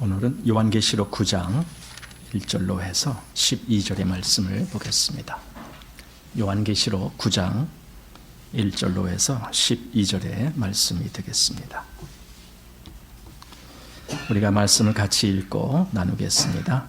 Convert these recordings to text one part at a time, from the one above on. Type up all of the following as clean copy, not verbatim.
오늘은 요한계시록 9장 1절로 해서 12절의 말씀을 보겠습니다. 요한계시록 9장 1절로 해서 12절의 말씀이 되겠습니다. 우리가 말씀을 같이 읽고 나누겠습니다.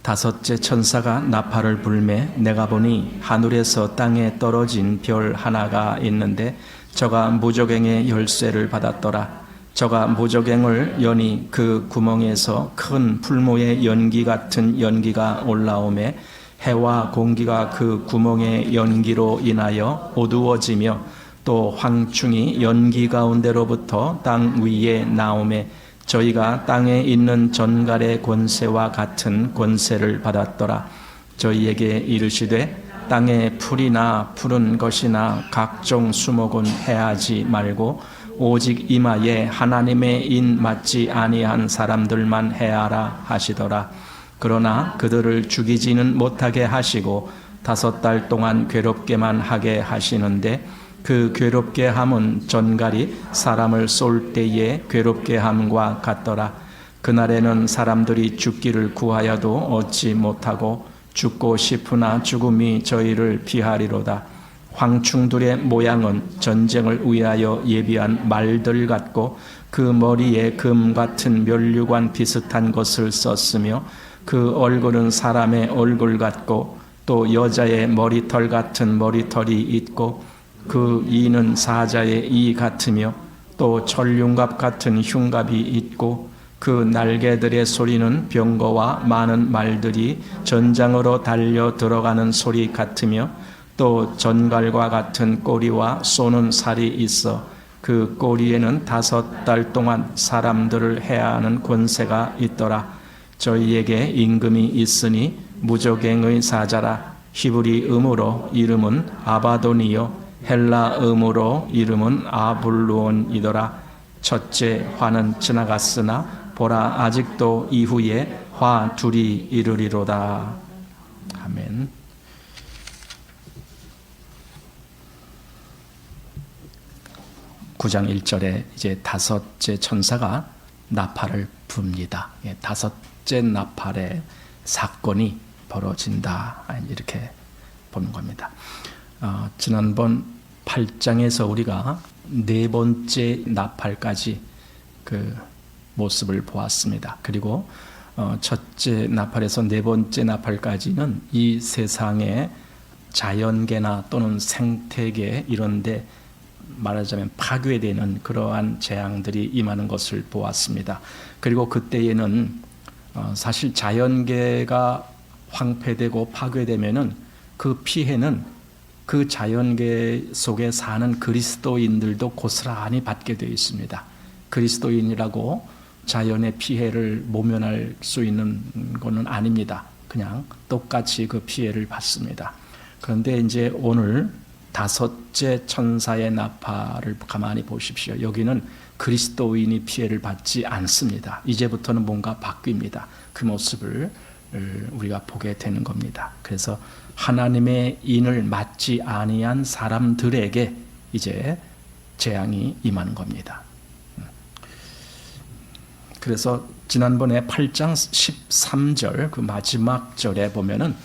다섯째 천사가 나팔을 불매 내가 보니 하늘에서 땅에 떨어진 별 하나가 있는데 저가 무저갱의 열쇠를 받았더라. 저가 무저갱을 여니 그 구멍에서 큰 풀무의 연기 같은 연기가 올라오매 해와 공기가 그 구멍의 연기로 인하여 어두워지며 또 황충이 연기 가운데로부터 땅 위에 나오매 저희가 땅에 있는 전갈의 권세와 같은 권세를 받았더라. 저희에게 이르시되 땅에 풀이나 푸른 것이나 각종 수목은 해하지 말고 오직 이마에 하나님의 인 맞지 아니한 사람들만 해하라 하시더라. 그러나 그들을 죽이지는 못하게 하시고 5달 동안 괴롭게만 하게 하시는데 그 괴롭게 함은 전갈이 사람을 쏠 때에 괴롭게 함과 같더라. 그날에는 사람들이 죽기를 구하여도 얻지 못하고 죽고 싶으나 죽음이 저희를 피하리로다. 황충들의 모양은 전쟁을 위하여 예비한 말들 같고 그 머리에 금 같은 면류관 비슷한 것을 썼으며 그 얼굴은 사람의 얼굴 같고 또 여자의 머리털 같은 머리털이 있고 그 이는 사자의 이 같으며 또 철흉갑 같은 흉갑이 있고 그 날개들의 소리는 병거와 많은 말들이 전장으로 달려 들어가는 소리 같으며 또 전갈과 같은 꼬리와 쏘는 살이 있어 그 꼬리에는 5달 동안 사람들을 해하는 권세가 있더라. 저희에게 임금이 있으니 무저갱의 사자라. 히브리 음으로 이름은 아바돈이요 헬라 음으로 이름은 아블루온이더라. 첫째 화는 지나갔으나 보라 아직도 이후에 화 둘이 이르리로다. 아멘. (9장 1절에) 이제 다섯째 천사가 나팔을 붑니다. 다섯째 나팔의 사건이 벌어진다, 이렇게 보는 겁니다. 지난번 8장에서 우리가 네 번째 나팔까지 그 모습을 보았습니다. 그리고 첫째 나팔에서 네 번째 나팔까지는 이 세상의 자연계나 또는 생태계 이런 데 말하자면 파괴되는 그러한 재앙들이 임하는 것을 보았습니다. 그리고 그때에는 사실 자연계가 황폐되고 파괴되면은 그 피해는 그 자연계 속에 사는 그리스도인들도 고스란히 받게 되어 있습니다. 그리스도인이라고 자연의 피해를 모면할 수 있는 것은 아닙니다. 그냥 똑같이 그 피해를 받습니다. 그런데 이제 오늘 다섯째 천사의 나팔을 가만히 보십시오. 여기는 그리스도인이 피해를 받지 않습니다. 이제부터는 뭔가 바뀝니다. 그 모습을 우리가 보게 되는 겁니다. 그래서 하나님의 인을 맞지 아니한 사람들에게 이제 재앙이 임하는 겁니다. 그래서 지난번에 8장 13절 그 마지막 절에 보면은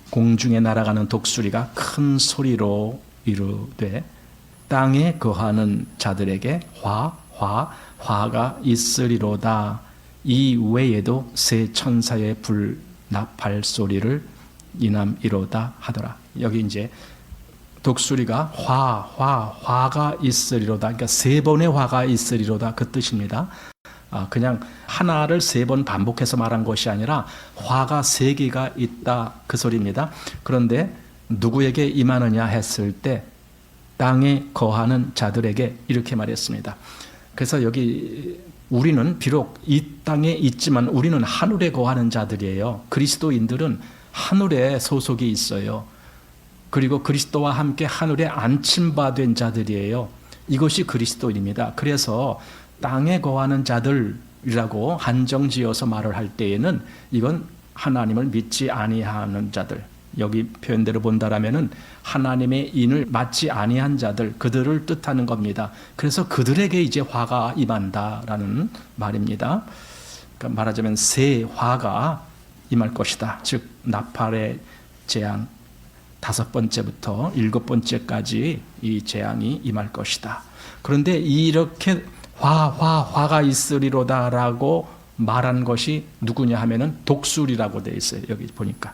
공중에 날아가는 독수리가 큰 소리로 이르되 땅에 거하는 자들에게 화가 있으리로다. 이 외에도 세 천사의 불 나팔 소리를 인함이로다 하더라. 여기 이제 독수리가 화가 있으리로다. 그러니까 3번의 화가 있으리로다 그 뜻입니다. 그냥 하나를 3번 반복해서 말한 것이 아니라 화가 3개가 있다 그 소리입니다. 그런데 누구에게 임하느냐 했을 때 땅에 거하는 자들에게 이렇게 말했습니다. 그래서 여기 우리는 비록 이 땅에 있지만 우리는 하늘에 거하는 자들이에요. 그리스도인들은 하늘에 소속이 있어요. 그리고 그리스도와 함께 하늘에 안침받은 자들이에요. 이것이 그리스도인입니다. 그래서 땅에 거하는 자들이라고 한정지어서 말을 할 때에는 이건 하나님을 믿지 아니하는 자들, 여기 표현대로 본다라면은 하나님의 인을 맞지 아니한 자들, 그들을 뜻하는 겁니다. 그래서 그들에게 이제 화가 임한다라는 말입니다. 그러니까 말하자면 새 화가 임할 것이다. 즉 나팔의 재앙 5번째부터 7번째까지 이 재앙이 임할 것이다. 그런데 이렇게 화가 있으리로다라고 말한 것이 누구냐 하면은 독수리라고 되어 있어요. 여기 보니까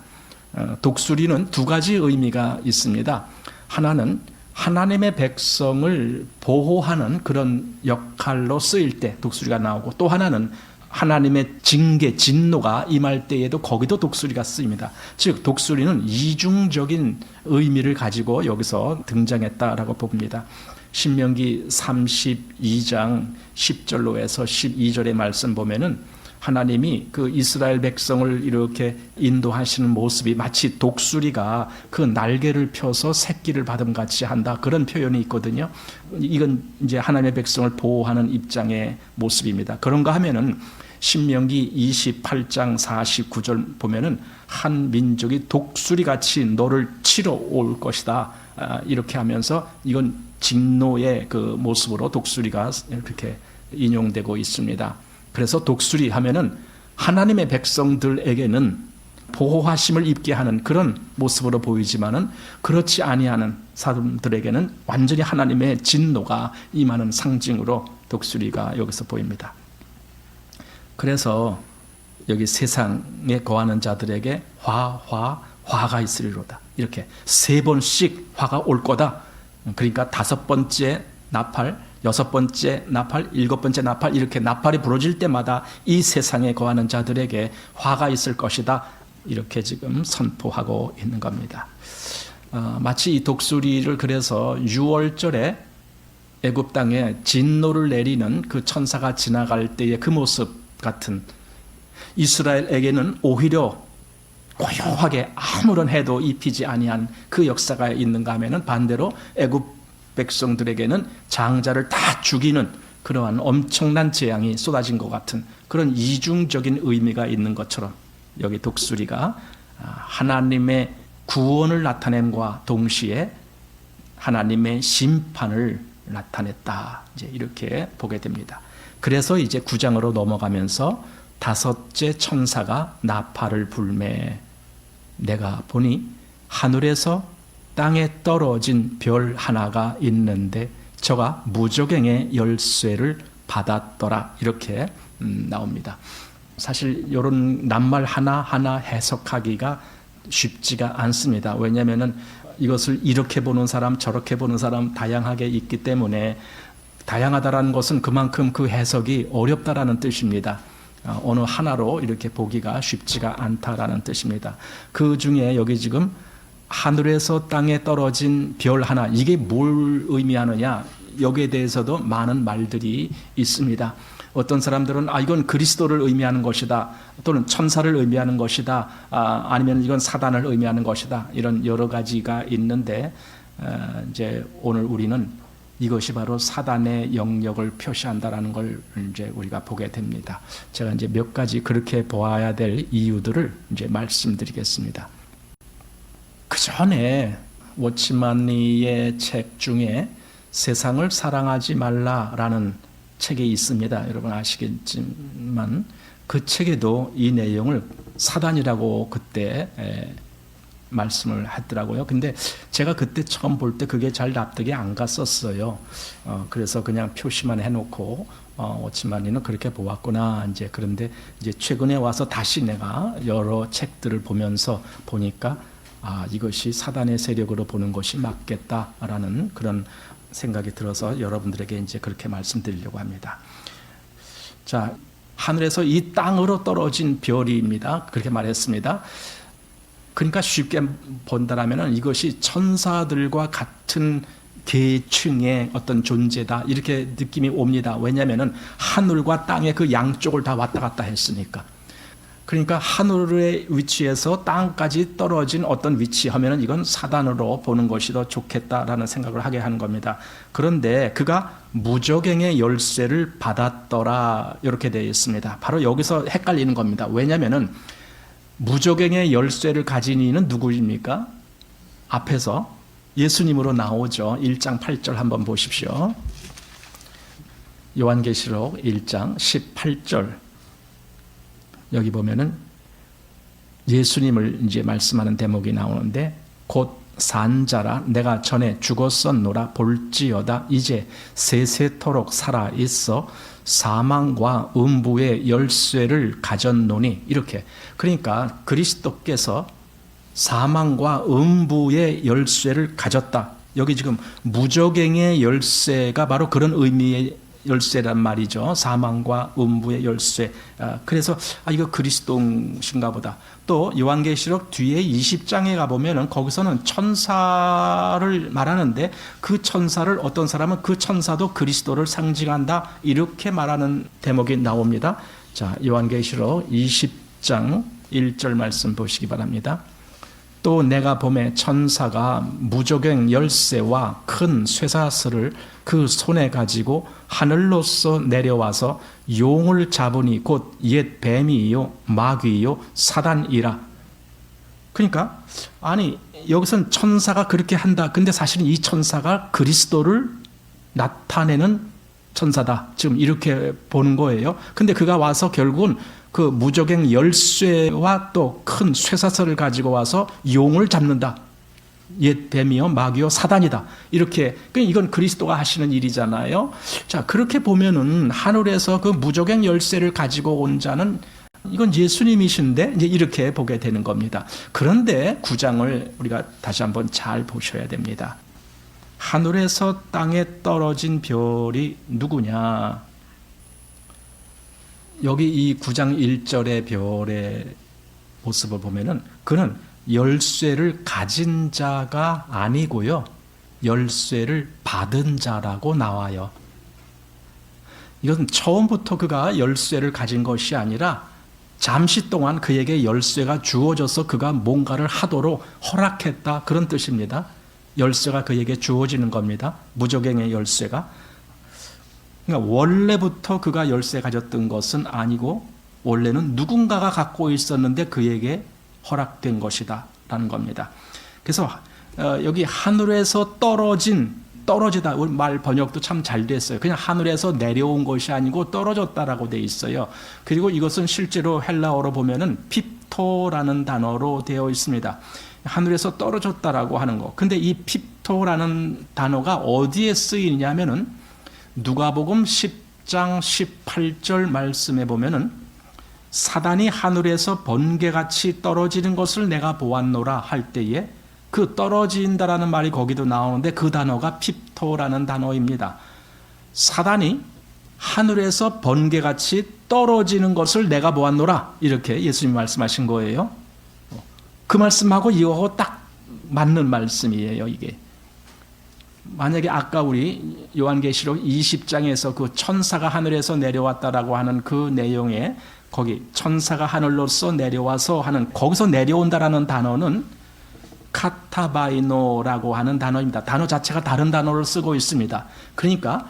독수리는 두 가지 의미가 있습니다. 하나는 하나님의 백성을 보호하는 그런 역할로 쓰일 때 독수리가 나오고, 또 하나는 하나님의 징계, 진노가 임할 때에도 거기도 독수리가 쓰입니다. 즉 독수리는 이중적인 의미를 가지고 여기서 등장했다라고 봅니다. 신명기 32장 10절로 해서 12절의 말씀 보면은 하나님이 그 이스라엘 백성을 이렇게 인도하시는 모습이 마치 독수리가 그 날개를 펴서 새끼를 받음같이 한다, 그런 표현이 있거든요. 이건 이제 하나님의 백성을 보호하는 입장의 모습입니다. 그런가 하면은 신명기 28장 49절 보면은 한 민족이 독수리같이 너를 치러 올 것이다, 이렇게 하면서 이건 진노의 그 모습으로 독수리가 이렇게 인용되고 있습니다. 그래서 독수리 하면은 하나님의 백성들에게는 보호하심을 입게 하는 그런 모습으로 보이지만은 그렇지 아니하는 사람들에게는 완전히 하나님의 진노가 임하는 상징으로 독수리가 여기서 보입니다. 그래서 여기 세상에 거하는 자들에게 화가 있으리로다, 이렇게 3번씩 화가 올 거다. 그러니까 5번째 나팔, 6번째 나팔, 7번째 나팔, 이렇게 나팔이 부러질 때마다 이 세상에 거하는 자들에게 화가 있을 것이다, 이렇게 지금 선포하고 있는 겁니다. 마치 이 독수리를 그래서 6월절에 애굽 땅에 진노를 내리는 그 천사가 지나갈 때의 그 모습 같은, 이스라엘에게는 오히려 고요하게 아무런 해도 입히지 아니한 그 역사가 있는가 하면은 반대로 애굽 백성들에게는 장자를 다 죽이는 그러한 엄청난 재앙이 쏟아진 것 같은 그런 이중적인 의미가 있는 것처럼 여기 독수리가 하나님의 구원을 나타냄과 동시에 하나님의 심판을 나타냈다, 이제 이렇게 보게 됩니다. 그래서 이제 9장으로 넘어가면서 5째 천사가 나팔을 불매 내가 보니 하늘에서 땅에 떨어진 별 하나가 있는데 저가 무저갱의 열쇠를 받았더라, 이렇게 나옵니다. 사실 이런 낱말 하나하나 해석하기가 쉽지가 않습니다. 왜냐하면 이것을 이렇게 보는 사람 저렇게 보는 사람 다양하게 있기 때문에, 다양하다라는 것은 그만큼 그 해석이 어렵다라는 뜻입니다. 어느 하나로 이렇게 보기가 쉽지가 않다라는 뜻입니다. 그 중에 여기 지금 하늘에서 땅에 떨어진 별 하나, 이게 뭘 의미하느냐, 여기에 대해서도 많은 말들이 있습니다. 어떤 사람들은 이건 그리스도를 의미하는 것이다, 또는 천사를 의미하는 것이다, 아니면 이건 사단을 의미하는 것이다, 이런 여러 가지가 있는데 이제 오늘 우리는 이것이 바로 사단의 영역을 표시한다라는 걸 이제 우리가 보게 됩니다. 제가 이제 몇 가지 그렇게 보아야 될 이유들을 이제 말씀드리겠습니다. 그 전에 워치만리의 책 중에 세상을 사랑하지 말라라는 책이 있습니다. 여러분 아시겠지만 그 책에도 이 내용을 사단이라고 그때 말씀을 했더라고요. 근데 제가 그때 처음 볼 때 그게 잘 납득이 안 갔었어요. 그래서 그냥 표시만 해놓고 워치만리는 그렇게 보았구나. 이제 그런데 이제 최근에 와서 다시 내가 여러 책들을 보면서 보니까 이것이 사단의 세력으로 보는 것이 맞겠다라는 그런 생각이 들어서 여러분들에게 이제 그렇게 말씀드리려고 합니다. 자, 하늘에서 이 땅으로 떨어진 별이입니다. 그렇게 말했습니다. 그러니까 쉽게 본다라면 이것이 천사들과 같은 계층의 어떤 존재다, 이렇게 느낌이 옵니다. 왜냐하면 하늘과 땅의 그 양쪽을 다 왔다 갔다 했으니까. 그러니까 하늘의 위치에서 땅까지 떨어진 어떤 위치 하면은 이건 사단으로 보는 것이 더 좋겠다라는 생각을 하게 하는 겁니다. 그런데 그가 무저갱의 열쇠를 받았더라, 이렇게 되어 있습니다. 바로 여기서 헷갈리는 겁니다. 왜냐하면은 무저갱의 열쇠를 가진 이는 누구입니까? 앞에서 예수님으로 나오죠. 1장 8절 한번 보십시오. 요한계시록 1장 18절 여기 보면은 예수님을 이제 말씀하는 대목이 나오는데 곧 산자라 내가 전에 죽었었노라 볼지어다 이제 세세토록 살아 있어 사망과 음부의 열쇠를 가졌노니 이렇게 그러니까 그리스도께서 사망과 음부의 열쇠를 가졌다. 여기 지금 무저갱의 열쇠가 바로 그런 의미의 열쇠란 말이죠. 사망과 음부의 열쇠. 그래서 이거 그리스도인가 보다. 또 요한계시록 뒤에 20장에 가보면은 거기서는 천사를 말하는데 그 천사를 어떤 사람은 그 천사도 그리스도를 상징한다. 이렇게 말하는 대목이 나옵니다. 자, 요한계시록 20장 1절 말씀 보시기 바랍니다. 또 내가 보매 천사가 무저갱 열쇠와 큰 쇠사슬을 그 손에 가지고 하늘로서 내려와서 용을 잡으니 곧 옛 뱀이요 마귀요 사단이라. 그러니까 아니 여기선 천사가 그렇게 한다. 근데 사실은 이 천사가 그리스도를 나타내는 천사다. 지금 이렇게 보는 거예요. 근데 그가 와서 결국은 그 무저갱 열쇠와 또 큰 쇠사슬을 가지고 와서 용을 잡는다. 옛 뱀이요 마귀요 사단이다. 이렇게 이건 그리스도가 하시는 일이잖아요. 자, 그렇게 보면은 하늘에서 그 무저갱 열쇠를 가지고 온 자는 이건 예수님이신데 이제 이렇게 보게 되는 겁니다. 그런데 9장을 우리가 다시 한번 잘 보셔야 됩니다. 하늘에서 땅에 떨어진 별이 누구냐? 여기 이 9장 1절의 별의 모습을 보면은 그는 열쇠를 가진 자가 아니고요. 열쇠를 받은 자라고 나와요. 이것은 처음부터 그가 열쇠를 가진 것이 아니라 잠시 동안 그에게 열쇠가 주어져서 그가 뭔가를 하도록 허락했다. 그런 뜻입니다. 열쇠가 그에게 주어지는 겁니다. 무저갱의 열쇠가. 그러니까 원래부터 그가 열쇠 가졌던 것은 아니고 원래는 누군가가 갖고 있었는데 그에게 허락된 것이다 라는 겁니다. 그래서 여기 하늘에서 떨어지다 말 번역도 참 잘 됐어요. 그냥 하늘에서 내려온 것이 아니고 떨어졌다라고 돼 있어요. 그리고 이것은 실제로 헬라어로 보면은 핍토라는 단어로 되어 있습니다. 하늘에서 떨어졌다라고 하는 거. 근데 이 핍토라는 단어가 어디에 쓰이냐면은 누가복음 10장 18절 말씀에 보면은 사단이 하늘에서 번개같이 떨어지는 것을 내가 보았노라 할 때에 그 떨어진다라는 말이 거기도 나오는데 그 단어가 핍토라는 단어입니다. 사단이 하늘에서 번개같이 떨어지는 것을 내가 보았노라 이렇게 예수님이 말씀하신 거예요. 그 말씀하고 이거하고 딱 맞는 말씀이에요. 이게 만약에 아까 우리 요한계시록 20장에서 그 천사가 하늘에서 내려왔다라고 하는 그 내용에 거기 천사가 하늘로서 내려와서 하는 거기서 내려온다라는 단어는 카타바이노라고 하는 단어입니다. 단어 자체가 다른 단어를 쓰고 있습니다. 그러니까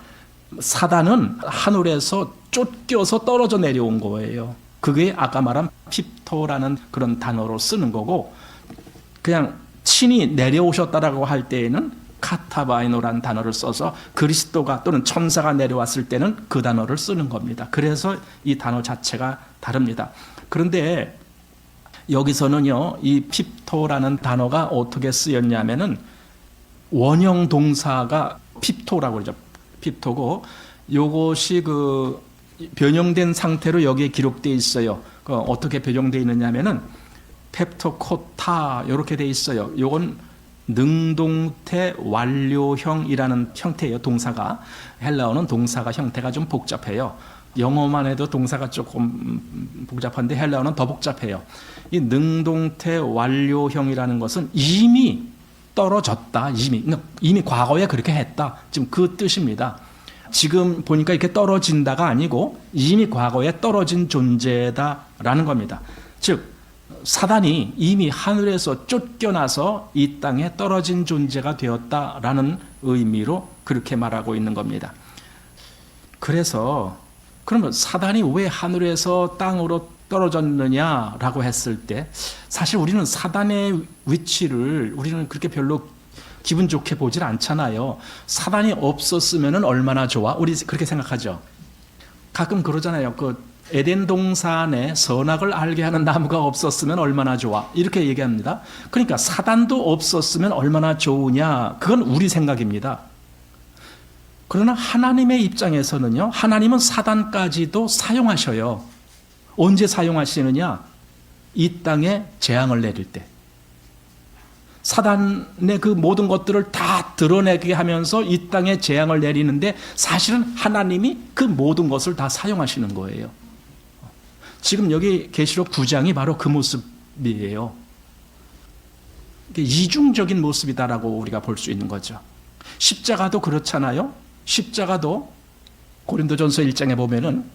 사단은 하늘에서 쫓겨서 떨어져 내려온 거예요. 그게 아까 말한 핍토라는 그런 단어로 쓰는 거고 그냥 친히 내려오셨다라고 할 때에는 카타바이노라는 단어를 써서 그리스도가 또는 천사가 내려왔을 때는 그 단어를 쓰는 겁니다. 그래서 이 단어 자체가 다릅니다. 그런데 여기서는요, 이 핍토라는 단어가 어떻게 쓰였냐면은 원형 동사가 핍토라고 그러죠. 핍토고 요것이 그 변형된 상태로 여기에 기록되어 있어요. 어떻게 변형되어 있느냐면은 펩토코타 이렇게 되어 있어요. 요건 능동태 완료형이라는 형태예요. 동사가 헬라어는 동사가 형태가 좀 복잡해요. 영어만 해도 동사가 조금 복잡한데 헬라어는 더 복잡해요. 이 능동태 완료형이라는 것은 이미 떨어졌다. 이미 과거에 그렇게 했다. 지금 그 뜻입니다. 지금 보니까 이렇게 떨어진다가 아니고 이미 과거에 떨어진 존재다라는 겁니다. 즉 사단이 이미 하늘에서 쫓겨나서 이 땅에 떨어진 존재가 되었다라는 의미로 그렇게 말하고 있는 겁니다. 그래서 그러면 사단이 왜 하늘에서 땅으로 떨어졌느냐라고 했을 때 사실 우리는 사단의 위치를 우리는 그렇게 별로 기분 좋게 보질 않잖아요. 사단이 없었으면 얼마나 좋아? 우리 그렇게 생각하죠. 가끔 그러잖아요. 에덴 동산에 선악을 알게 하는 나무가 없었으면 얼마나 좋아. 이렇게 얘기합니다. 그러니까 사단도 없었으면 얼마나 좋으냐. 그건 우리 생각입니다. 그러나 하나님의 입장에서는요, 하나님은 사단까지도 사용하셔요. 언제 사용하시느냐? 이 땅에 재앙을 내릴 때. 사단의 그 모든 것들을 다 드러내게 하면서 이 땅에 재앙을 내리는데 사실은 하나님이 그 모든 것을 다 사용하시는 거예요. 지금 여기 계시록 9장이 바로 그 모습이에요. 이중적인 모습이다라고 우리가 볼 수 있는 거죠. 십자가도 그렇잖아요. 십자가도 고린도전서 1장에 보면은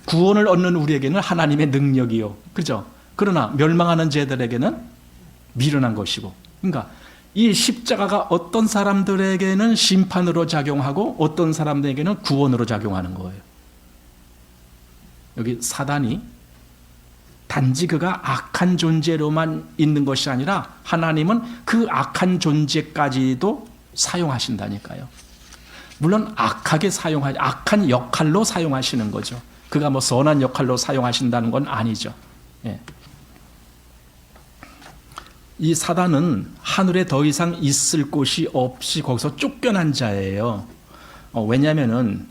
구원을 얻는 우리에게는 하나님의 능력이요. 그죠? 그러나 멸망하는 자들에게는 미련한 것이고. 그러니까 이 십자가가 어떤 사람들에게는 심판으로 작용하고 어떤 사람들에게는 구원으로 작용하는 거예요. 여기 사단이 단지 그가 악한 존재로만 있는 것이 아니라 하나님은 그 악한 존재까지도 사용하신다니까요. 물론 악한 역할로 사용하시는 거죠. 그가 뭐 선한 역할로 사용하신다는 건 아니죠. 예. 이 사단은 하늘에 더 이상 있을 곳이 없이 거기서 쫓겨난 자예요. 왜냐하면은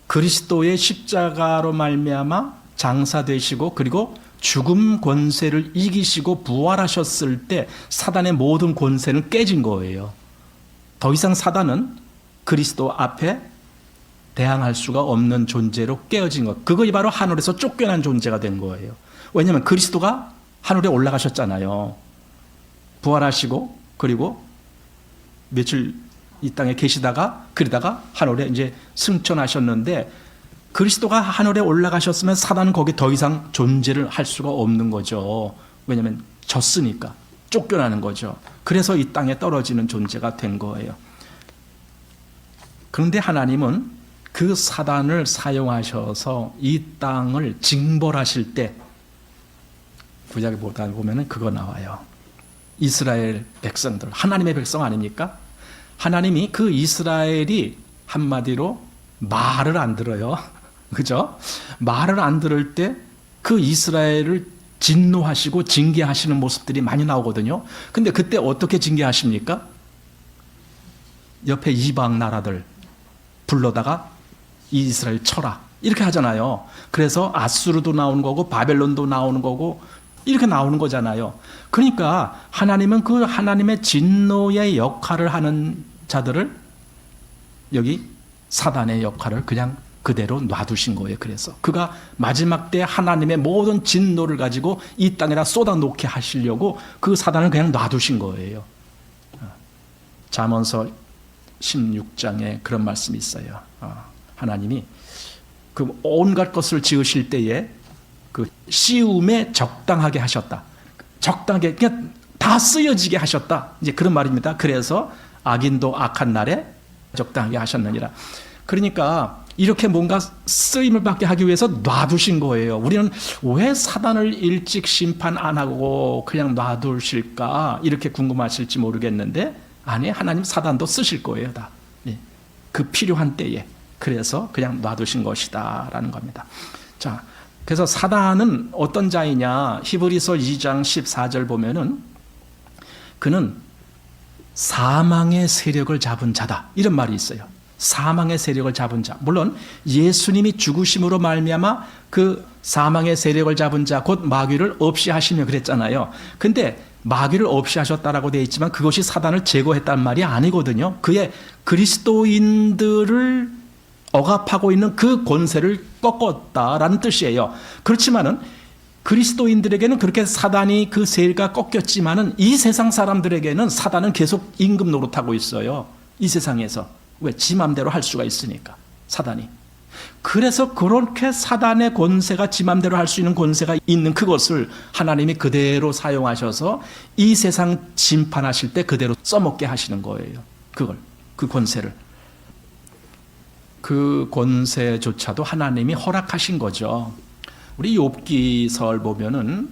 그리스도의 십자가로 말미암아 장사되시고 그리고 죽음 권세를 이기시고 부활하셨을 때 사단의 모든 권세는 깨진 거예요. 더 이상 사단은 그리스도 앞에 대항할 수가 없는 존재로 깨어진 것. 그것이 바로 하늘에서 쫓겨난 존재가 된 거예요. 왜냐하면 그리스도가 하늘에 올라가셨잖아요. 부활하시고 그리고 며칠 이 땅에 계시다가 그러다가 하늘에 이제 승천하셨는데 그리스도가 하늘에 올라가셨으면 사단은 거기 더 이상 존재를 할 수가 없는 거죠. 왜냐하면 졌으니까 쫓겨나는 거죠. 그래서 이 땅에 떨어지는 존재가 된 거예요. 그런데 하나님은 그 사단을 사용하셔서 이 땅을 징벌하실 때 구약에 보면 그거 나와요. 이스라엘 백성들, 하나님의 백성 아닙니까? 하나님이 그 이스라엘이 한마디로 말을 안 들어요. 그죠? 말을 안 들을 때 그 이스라엘을 진노하시고 징계하시는 모습들이 많이 나오거든요. 근데 그때 어떻게 징계하십니까? 옆에 이방 나라들 불러다가 이 이스라엘 쳐라. 이렇게 하잖아요. 그래서 아수르도 나오는 거고 바벨론도 나오는 거고 이렇게 나오는 거잖아요. 그러니까 하나님은 그 하나님의 진노의 역할을 하는 자들을 여기 사단의 역할을 그냥 그대로 놔두신 거예요. 그래서 그가 마지막 때 하나님의 모든 진노를 가지고 이 땅에다 쏟아놓게 하시려고 그 사단을 그냥 놔두신 거예요. 잠언서 16장에 그런 말씀이 있어요. 하나님이 그 온갖 것을 지으실 때에 그 씌움에 적당하게 하셨다. 적당하게 그냥 다 쓰여지게 하셨다. 이제 그런 말입니다. 그래서 악인도 악한 날에 적당하게 하셨느니라. 그러니까 이렇게 뭔가 쓰임을 받게 하기 위해서 놔두신 거예요. 우리는 왜 사단을 일찍 심판 안 하고 그냥 놔두실까 이렇게 궁금하실지 모르겠는데 아니, 하나님 사단도 쓰실 거예요. 다. 그 필요한 때에. 그래서 그냥 놔두신 것이다 라는 겁니다. 자, 그래서 사단은 어떤 자이냐? 히브리서 2장 14절 보면은 그는 사망의 세력을 잡은 자다. 이런 말이 있어요. 사망의 세력을 잡은 자. 물론 예수님이 죽으심으로 말미암아 그 사망의 세력을 잡은 자, 곧 마귀를 없이 하시며 그랬잖아요. 근데 마귀를 없이 하셨다라고 되어 있지만 그것이 사단을 제거했다는 말이 아니거든요. 그의 그리스도인들을 억압하고 있는 그 권세를 꺾었다라는 뜻이에요. 그렇지만은 그리스도인들에게는 그렇게 사단이 그 세일가 꺾였지만은 이 세상 사람들에게는 사단은 계속 임금 노릇하고 있어요. 이 세상에서. 왜? 지 맘대로 할 수가 있으니까. 사단이. 그래서 그렇게 사단의 권세가 지 맘대로 할 수 있는 권세가 있는 그것을 하나님이 그대로 사용하셔서 이 세상 심판하실 때 그대로 써먹게 하시는 거예요. 그걸. 그 권세를. 그 권세조차도 하나님이 허락하신 거죠. 우리 욥기설 보면은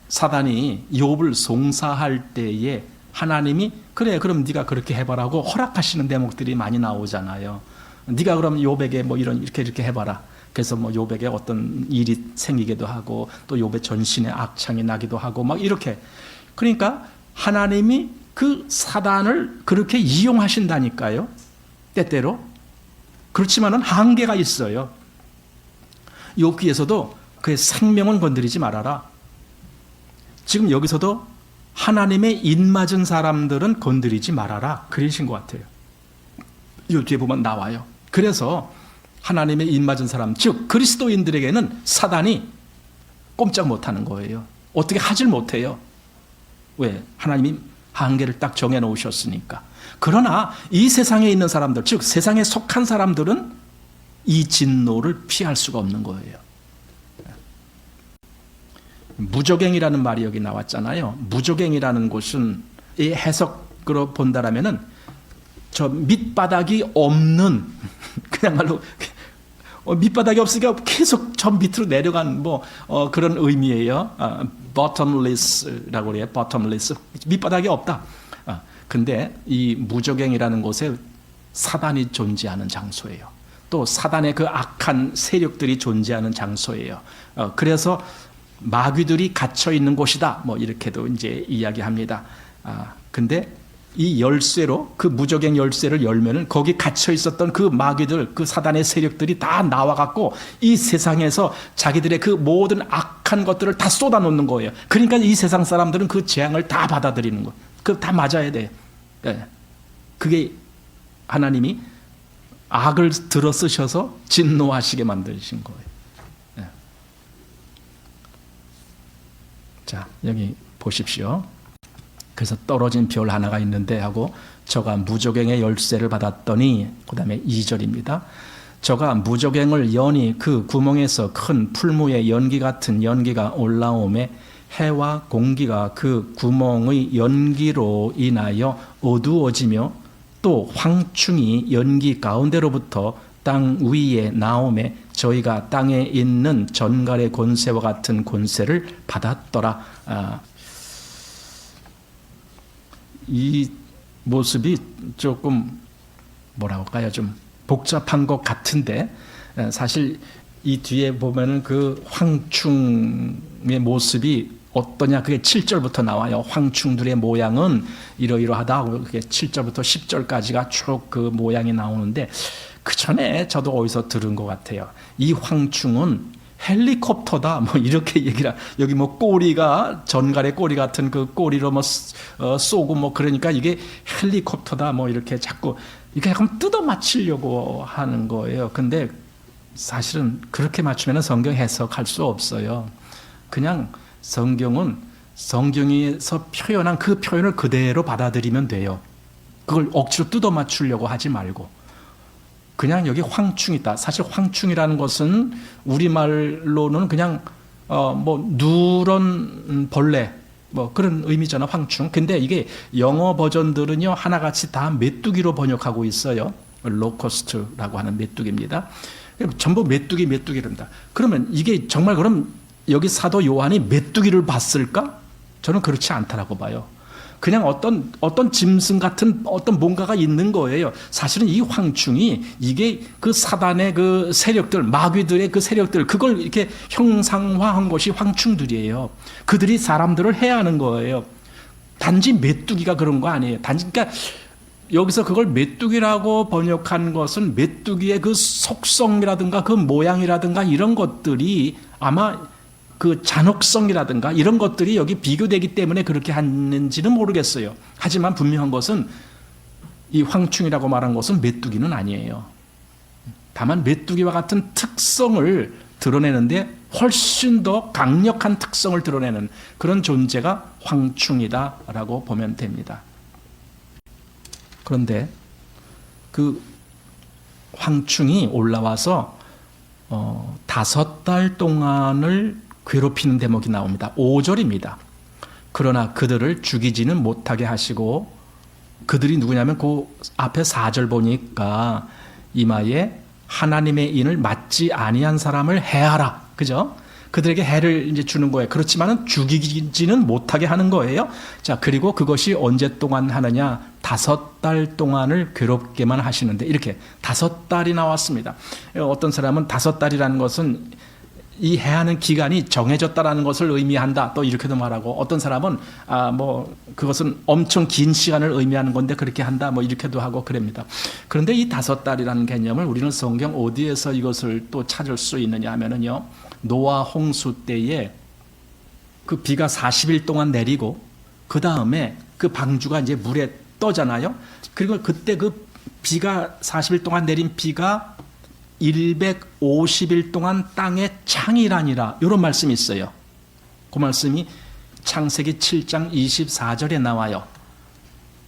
사단이 욥을 송사할 때에 하나님이 그래 그럼 네가 그렇게 해봐라고 허락하시는 대목들이 많이 나오잖아요. 네가 그럼 욥에게 뭐 이렇게 해봐라. 그래서 뭐 욥에게 어떤 일이 생기기도 하고 또 욥의 전신에 악창이 나기도 하고 막 이렇게. 그러니까 하나님이 그 사단을 그렇게 이용하신다니까요. 때때로. 그렇지만은 한계가 있어요. 욥기에서도 그의 생명은 건드리지 말아라. 지금 여기서도 하나님의 입맞은 사람들은 건드리지 말아라. 그러신 것 같아요. 이 뒤에 보면 나와요. 그래서 하나님의 입맞은 사람, 즉 그리스도인들에게는 사단이 꼼짝 못하는 거예요. 어떻게 하질 못해요. 왜? 하나님이 한계를 딱 정해놓으셨으니까. 그러나 이 세상에 있는 사람들, 즉 세상에 속한 사람들은 이 진노를 피할 수가 없는 거예요. 무저갱이라는 말이 여기 나왔잖아요. 무저갱이라는 곳은 이 해석으로 본다라면은 저 밑바닥이 없는, 그냥말로 밑바닥이 없으니까 계속 저 밑으로 내려간 그런 의미예요. bottomless라고 그래요. bottomless. 밑바닥이 없다. 근데 이 무저갱이라는 곳에 사단이 존재하는 장소예요. 또 사단의 그 악한 세력들이 존재하는 장소예요. 그래서 마귀들이 갇혀 있는 곳이다. 이렇게도 이제 이야기합니다. 근데 이 열쇠로, 그 무저갱 열쇠를 열면은 거기 갇혀 있었던 그 마귀들, 그 사단의 세력들이 다 나와갖고 이 세상에서 자기들의 그 모든 악한 것들을 다 쏟아놓는 거예요. 그러니까 이 세상 사람들은 그 재앙을 다 받아들이는 거예요. 그 다 맞아야 돼요. 네. 그게 하나님이 악을 들어 쓰셔서 진노하시게 만드신 거예요. 네. 자, 여기 보십시오. 그래서 떨어진 별 하나가 있는데 하고 저가 무저갱의 열쇠를 받았더니, 그 다음에 2절입니다. 저가 무저갱을 여니 그 구멍에서 큰 풀무의 연기 같은 연기가 올라오매 해와 공기가 그 구멍의 연기로 인하여 어두워지며 또 황충이 연기 가운데로부터 땅 위에 나오매 저희가 땅에 있는 전갈의 권세와 같은 권세를 받았더라. 이 모습이 조금 뭐라고 할까요? 좀 복잡한 것 같은데, 사실 이 뒤에 보면은 그 황충의 모습이 어떠냐, 그게 7절부터 나와요. 황충들의 모양은 이러이러하다. 그게 7절부터 10절까지가 쭉 그 모양이 나오는데, 그 전에 저도 어디서 들은 것 같아요. 이 황충은 헬리콥터다, 이렇게 얘기를. 여기 꼬리가 전갈의 꼬리 같은 그 꼬리로 쏘고 그러니까 이게 헬리콥터다, 이렇게 자꾸 이렇게 약간 뜯어 맞추려고 하는 거예요. 근데 사실은 그렇게 맞추면 성경 해석할 수 없어요. 그냥 성경은 성경에서 표현한 그 표현을 그대로 받아들이면 돼요. 그걸 억지로 뜯어 맞추려고 하지 말고. 그냥 여기 황충이 있다. 사실 황충이라는 것은 우리말로는 그냥 누런 벌레 그런 의미잖아, 황충. 근데 이게 영어 버전들은요 하나같이 다 메뚜기로 번역하고 있어요. 로커스트라고 하는 메뚜기입니다. 전부 메뚜기랍니다. 그러면 이게 정말 그럼 여기 사도 요한이 메뚜기를 봤을까? 저는 그렇지 않다라고 봐요. 그냥 어떤 짐승 같은 어떤 뭔가가 있는 거예요. 사실은 이 황충이 이게 그 사단의 그 세력들, 마귀들의 그 세력들, 그걸 이렇게 형상화한 것이 황충들이에요. 그들이 사람들을 해하는 거예요. 단지 메뚜기가 그런 거 아니에요. 그러니까 여기서 그걸 메뚜기라고 번역한 것은 메뚜기의 그 속성이라든가 그 모양이라든가 이런 것들이 아마 그 잔혹성이라든가 이런 것들이 여기 비교되기 때문에 그렇게 하는지는 모르겠어요. 하지만 분명한 것은 이 황충이라고 말한 것은 메뚜기는 아니에요. 다만 메뚜기와 같은 특성을 드러내는데 훨씬 더 강력한 특성을 드러내는 그런 존재가 황충이다라고 보면 됩니다. 그런데 그 황충이 올라와서 5달 동안을 괴롭히는 대목이 나옵니다. 5절입니다. 그러나 그들을 죽이지는 못하게 하시고, 그들이 누구냐면 그 앞에 4절 보니까 이마에 하나님의 인을 맞지 아니한 사람을 해하라. 그죠? 그들에게 해를 이제 주는 거예요. 그렇지만은 죽이지는 못하게 하는 거예요. 자, 그리고 그것이 언제 동안 하느냐? 5달 동안을 괴롭게만 하시는데, 이렇게 5달이 나왔습니다. 어떤 사람은 5달이라는 것은 이 해하는 기간이 정해졌다라는 것을 의미한다, 또 이렇게도 말하고, 어떤 사람은 그것은 엄청 긴 시간을 의미하는 건데 그렇게 한다, 이렇게도 하고 그럽니다. 그런데 이 5달이라는 개념을 우리는 성경 어디에서 이것을 또 찾을 수 있느냐 하면은요, 노아 홍수 때에 그 비가 40일 동안 내리고 그 다음에 그 방주가 이제 물에 떠잖아요. 그리고 그때 그 비가 40일 동안 내린 비가 150일 동안 땅에 창이라니라, 이런 말씀이 있어요. 그 말씀이 창세기 7장 24절에 나와요.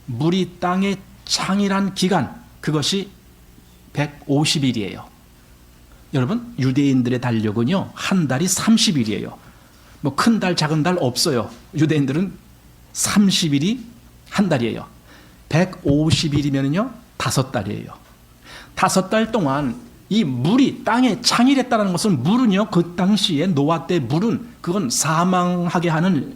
물이 땅에 창이란 기간, 그것이 150일이에요. 여러분, 유대인들의 달력은요, 한 달이 30일이에요. 큰 달, 작은 달 없어요. 유대인들은 30일이 한 달이에요. 150일이면요, 5달이에요. 5달 동안 이 물이 땅에 창이랬다는 것은, 물은요, 그 당시에 노아 때 물은 그건 사망하게 하는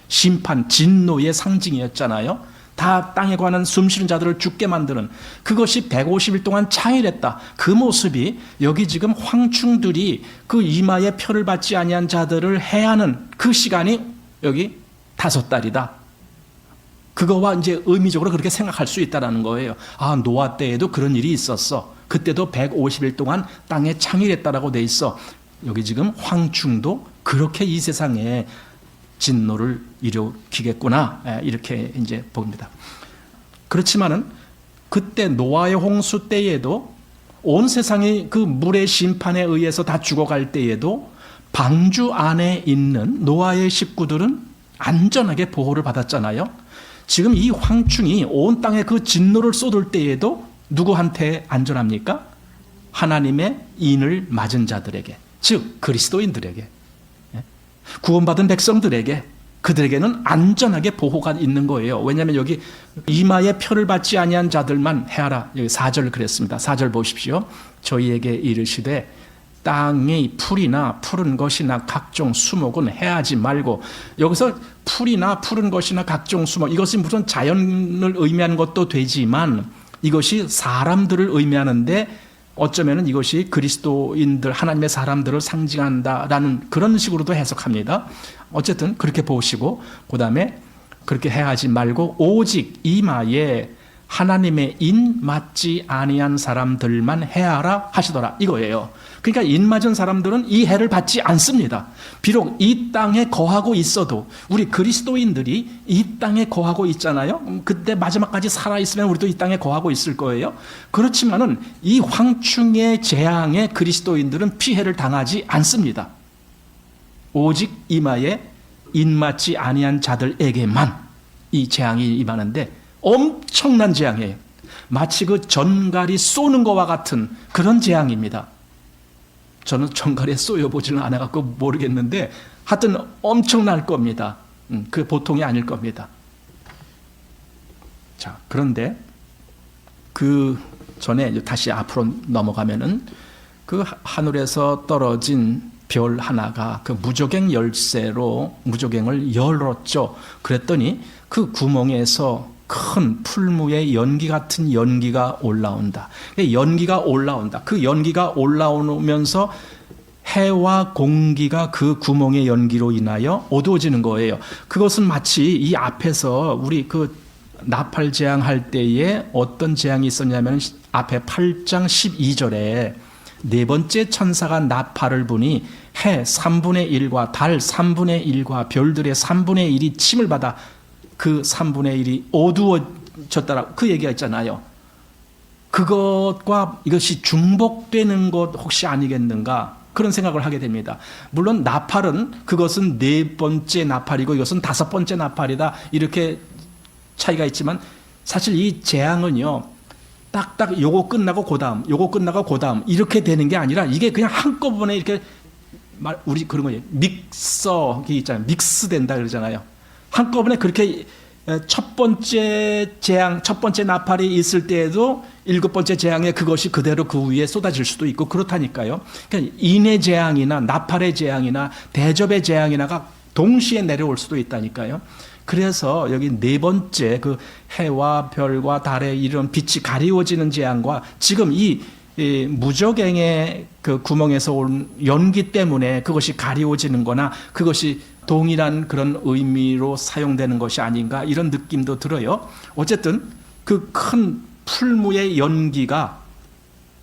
심판, 진노의 상징이었잖아요. 다 땅에 관한 숨쉬는 자들을 죽게 만드는, 그것이 150일 동안 창이랬다. 그 모습이 여기 지금 황충들이 그 이마에 표를 받지 아니한 자들을 해하는 그 시간이 여기 5달이다. 그거와 이제 의미적으로 그렇게 생각할 수 있다는 거예요. 아, 노아 때에도 그런 일이 있었어. 그때도 150일 동안 땅에 창이랬다라고 돼 있어. 여기 지금 황충도 그렇게 이 세상에 진노를 일으키겠구나, 이렇게 이제 봅니다. 그렇지만은 그때 노아의 홍수 때에도 온 세상이 그 물의 심판에 의해서 다 죽어갈 때에도 방주 안에 있는 노아의 식구들은 안전하게 보호를 받았잖아요. 지금 이 황충이 온 땅에 그 진노를 쏟을 때에도 누구한테 안전합니까? 하나님의 인을 맞은 자들에게, 즉 그리스도인들에게, 구원받은 백성들에게, 그들에게는 안전하게 보호가 있는 거예요. 왜냐하면 여기 이마에 표를 받지 아니한 자들만 해하라, 여기 4절 그랬습니다. 4절 보십시오. 저희에게 이르시되 땅의 풀이나 푸른 것이나 각종 수목은 해하지 말고, 여기서 풀이나 푸른 것이나 각종 수목, 이것이 무슨 자연을 의미하는 것도 되지만 이것이 사람들을 의미하는데, 어쩌면 이것이 그리스도인들, 하나님의 사람들을 상징한다라는 그런 식으로도 해석합니다. 어쨌든 그렇게 보시고, 그 다음에 그렇게 해하지 말고 오직 이마에 하나님의 인 맞지 아니한 사람들만 해하라 하시더라, 이거예요. 그러니까 인 맞은 사람들은 이 해를 받지 않습니다. 비록 이 땅에 거하고 있어도, 우리 그리스도인들이 이 땅에 거하고 있잖아요. 그때 마지막까지 살아있으면 우리도 이 땅에 거하고 있을 거예요. 그렇지만은 이 황충의 재앙에 그리스도인들은 피해를 당하지 않습니다. 오직 이마에 인 맞지 아니한 자들에게만 이 재앙이 임하는데, 엄청난 재앙이에요. 마치 그 전갈이 쏘는 것과 같은 그런 재앙입니다. 저는 전갈에 쏘여보지는 않아갖고 모르겠는데 하여튼 엄청날 겁니다. 그 보통이 아닐 겁니다. 자, 그런데 그 전에 다시 앞으로 넘어가면은 그 하늘에서 떨어진 별 하나가 그 무조갱 열쇠로 무조갱을 열었죠. 그랬더니 그 구멍에서 큰 풀무의 연기 같은 연기가 올라온다. 연기가 올라온다. 그 연기가 올라오면서 해와 공기가 그 구멍의 연기로 인하여 어두워지는 거예요. 그것은 마치 이 앞에서 우리 그 나팔 재앙할 때에 어떤 재앙이 있었냐면, 앞에 8장 12절에 네 번째 천사가 나팔을 부니 해 3분의 1과 달 3분의 1과 별들의 3분의 1이 침을 받아 그 3분의 1이 어두워졌다라고 그 얘기가 있잖아요. 그것과 이것이 중복되는 것 혹시 아니겠는가, 그런 생각을 하게 됩니다. 물론 나팔은 그것은 네 번째 나팔이고 이것은 5번째 나팔이다, 이렇게 차이가 있지만, 사실 이 재앙은요, 딱딱 요거 끝나고 그 다음, 요거 끝나고 그 다음 이렇게 되는 게 아니라, 이게 그냥 한꺼번에 이렇게 우리 그런 거예요. 믹서기 있잖아요. 믹스된다 그러잖아요. 한꺼번에 그렇게 첫 번째 재앙, 첫 번째 나팔이 있을 때에도 일곱 번째 재앙에 그것이 그대로 그 위에 쏟아질 수도 있고 그렇다니까요. 그러니까 인의 재앙이나 나팔의 재앙이나 대접의 재앙이나가 동시에 내려올 수도 있다니까요. 그래서 여기 네 번째 그 해와 별과 달의 이런 빛이 가리워지는 재앙과 지금 이 무저갱의 그 구멍에서 온 연기 때문에 그것이 가리워지는 거나 그것이 동일한 그런 의미로 사용되는 것이 아닌가 이런 느낌도 들어요. 어쨌든 그 큰 풀무의 연기가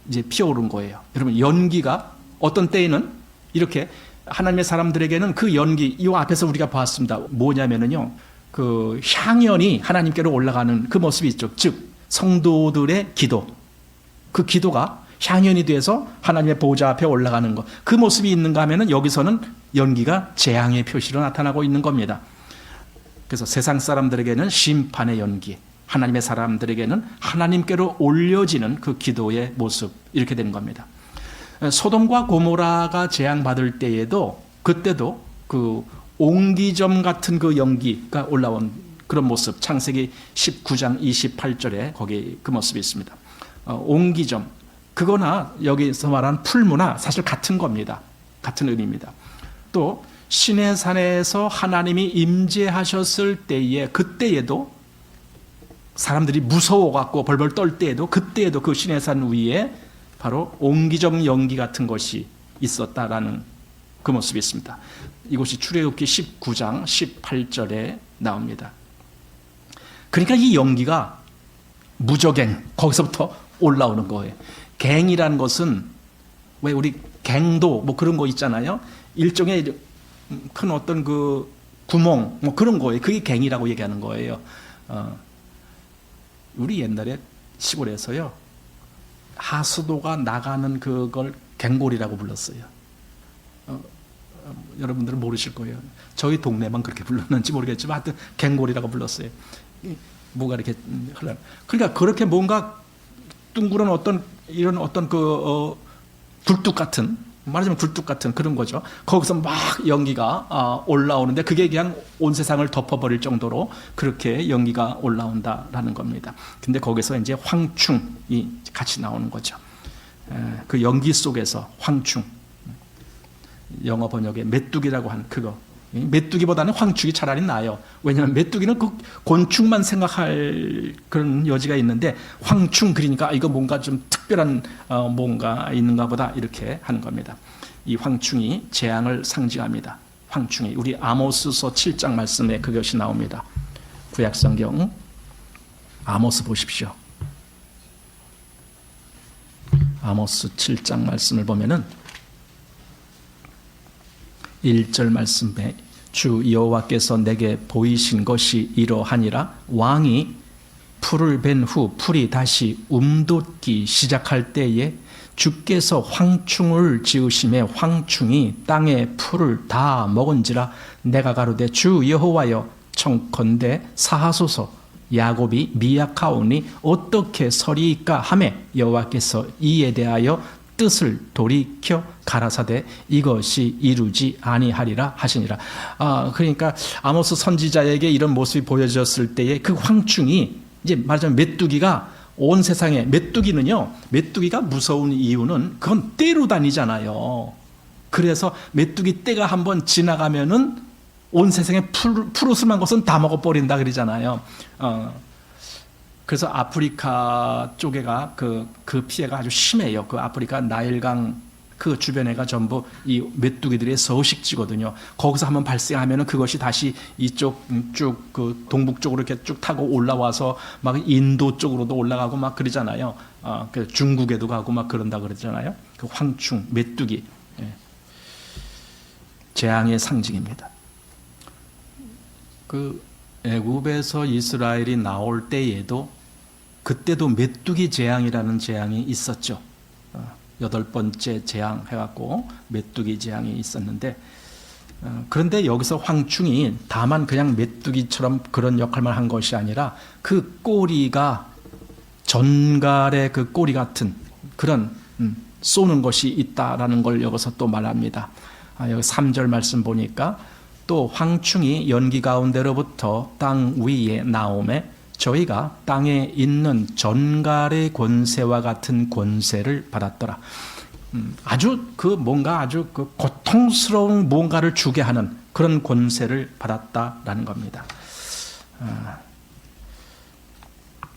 이제 피어오른 거예요. 여러분, 연기가 어떤 때에는 이렇게 하나님의 사람들에게는 그 연기, 이 앞에서 우리가 봤습니다. 뭐냐면은요, 그 향연이 하나님께로 올라가는 그 모습이 있죠. 즉 성도들의 기도, 그 기도가 향연이 돼서 하나님의 보좌 앞에 올라가는 것, 그 모습이 있는가 하면은 여기서는 연기가 재앙의 표시로 나타나고 있는 겁니다. 그래서 세상 사람들에게는 심판의 연기, 하나님의 사람들에게는 하나님께로 올려지는 그 기도의 모습, 이렇게 되는 겁니다. 소돔과 고모라가 재앙받을 때에도 그때도 그 옹기점 같은 그 연기가 올라온 그런 모습, 창세기 19장 28절에 거기 그 모습이 있습니다. 옹기점, 그거나 여기서 말하는 풀무나 사실 같은 겁니다. 같은 의미입니다. 또 시내산에서 하나님이 임재하셨을 때에, 그때에도 사람들이 무서워갖고 벌벌 떨 때에도, 그때에도 그 시내산 위에 바로 옹기점 연기 같은 것이 있었다라는 그 모습이 있습니다. 이것이 출애굽기 19장 18절에 나옵니다. 그러니까 이 연기가 무저갱, 거기서부터 올라오는 거예요. 갱이라는 것은 왜 우리 갱도 뭐 그런 거 있잖아요. 일종의 큰 어떤 그 구멍 뭐 그런 거예요. 그게 갱이라고 얘기하는 거예요. 우리 옛날에 시골에서요, 하수도가 나가는 그걸 갱골이라고 불렀어요. 여러분들은 모르실 거예요. 저희 동네만 그렇게 불렀는지 모르겠지만 하여튼 갱골이라고 불렀어요. 뭐가 이렇게 흘러. 그러니까 그렇게 뭔가 둥그런 어떤 이런 어떤 그 굴뚝 같은, 말하자면 굴뚝 같은 그런 거죠. 거기서 막 연기가 올라오는데 그게 그냥 온 세상을 덮어버릴 정도로 그렇게 연기가 올라온다라는 겁니다. 근데 거기서 이제 황충이 같이 나오는 거죠. 그 연기 속에서 황충, 영어 번역에 메뚜기라고 한 그거, 메뚜기보다는 황충이 차라리 나아요. 왜냐하면 메뚜기는 그 곤충만 생각할 그런 여지가 있는데 황충 그러니까 이거 뭔가 좀 특별한 뭔가 있는가 보다 이렇게 하는 겁니다. 이 황충이 재앙을 상징합니다. 황충이 우리 아모스서 7장 말씀에 그것이 나옵니다. 구약성경 아모스 보십시오. 아모스 7장 말씀을 보면은 1절 말씀에 주 여호와께서 내게 보이신 것이 이러하니라. 왕이 풀을 벤 후 풀이 다시 움돋기 시작할 때에 주께서 황충을 지으심에 황충이 땅의 풀을 다 먹은지라. 내가 가로되 주 여호와여 청컨대 사하소서. 야곱이 미약하오니 어떻게 서리이까 하매 여호와께서 이에 대하여 뜻을 돌이켜 가라사대 이것이 이루지 아니하리라 하시니라. 그러니까 아모스 선지자에게 이런 모습이 보여졌을 때에 그 황충이 이제 말하자면 메뚜기가 온 세상에, 메뚜기가 무서운 이유는 그건 떼로 다니잖아요. 그래서 메뚜기 떼가 한번 지나가면은 온 세상에 푸르스름한 것은 다 먹어버린다 그러잖아요. 그래서 아프리카 쪽에가 그 피해가 아주 심해요. 그 아프리카 나일강 그 주변에가 전부 이 메뚜기들의 서식지거든요. 거기서 한번 발생하면은 그것이 다시 이쪽 쭉 그 동북 쪽으로 이렇게 쭉 타고 올라와서 막 인도 쪽으로도 올라가고 막 그러잖아요. 그 중국에도 가고 막 그런다 그러잖아요. 그 황충, 메뚜기, 재앙의 상징입니다. 그 애굽에서 이스라엘이 나올 때에도 그때도 메뚜기 재앙이라는 재앙이 있었죠. 8번째 재앙 해갖고 메뚜기 재앙이 있었는데, 그런데 여기서 황충이 다만 그냥 메뚜기처럼 그런 역할만 한 것이 아니라 그 꼬리가 전갈의 그 꼬리 같은 그런 쏘는 것이 있다라는 걸 여기서 또 말합니다. 여기 3절 말씀 보니까 또 황충이 연기 가운데로부터 땅 위에 나오매 저희가 땅에 있는 전갈의 권세와 같은 권세를 받았더라. 아주 아주 고통스러운 뭔가를 주게 하는 그런 권세를 받았다라는 겁니다.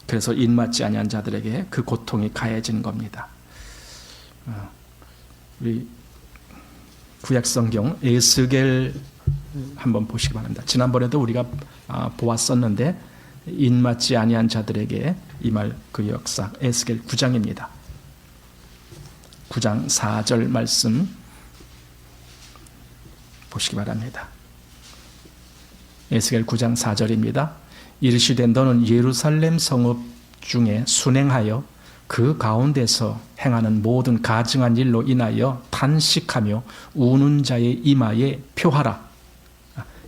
그래서 인맞지 아니한 자들에게 그 고통이 가해진 겁니다. 우리 구약성경 에스겔 한번 보시기 바랍니다. 지난번에도 우리가 보았었는데 인맞지 아니한 자들에게 임할 그 역사, 에스겔 9장입니다. 9장 4절 말씀 보시기 바랍니다. 에스겔 9장 4절입니다. 이르시되 너는 예루살렘 성읍 중에 순행하여 그 가운데서 행하는 모든 가증한 일로 인하여 탄식하며 우는 자의 이마에 표하라.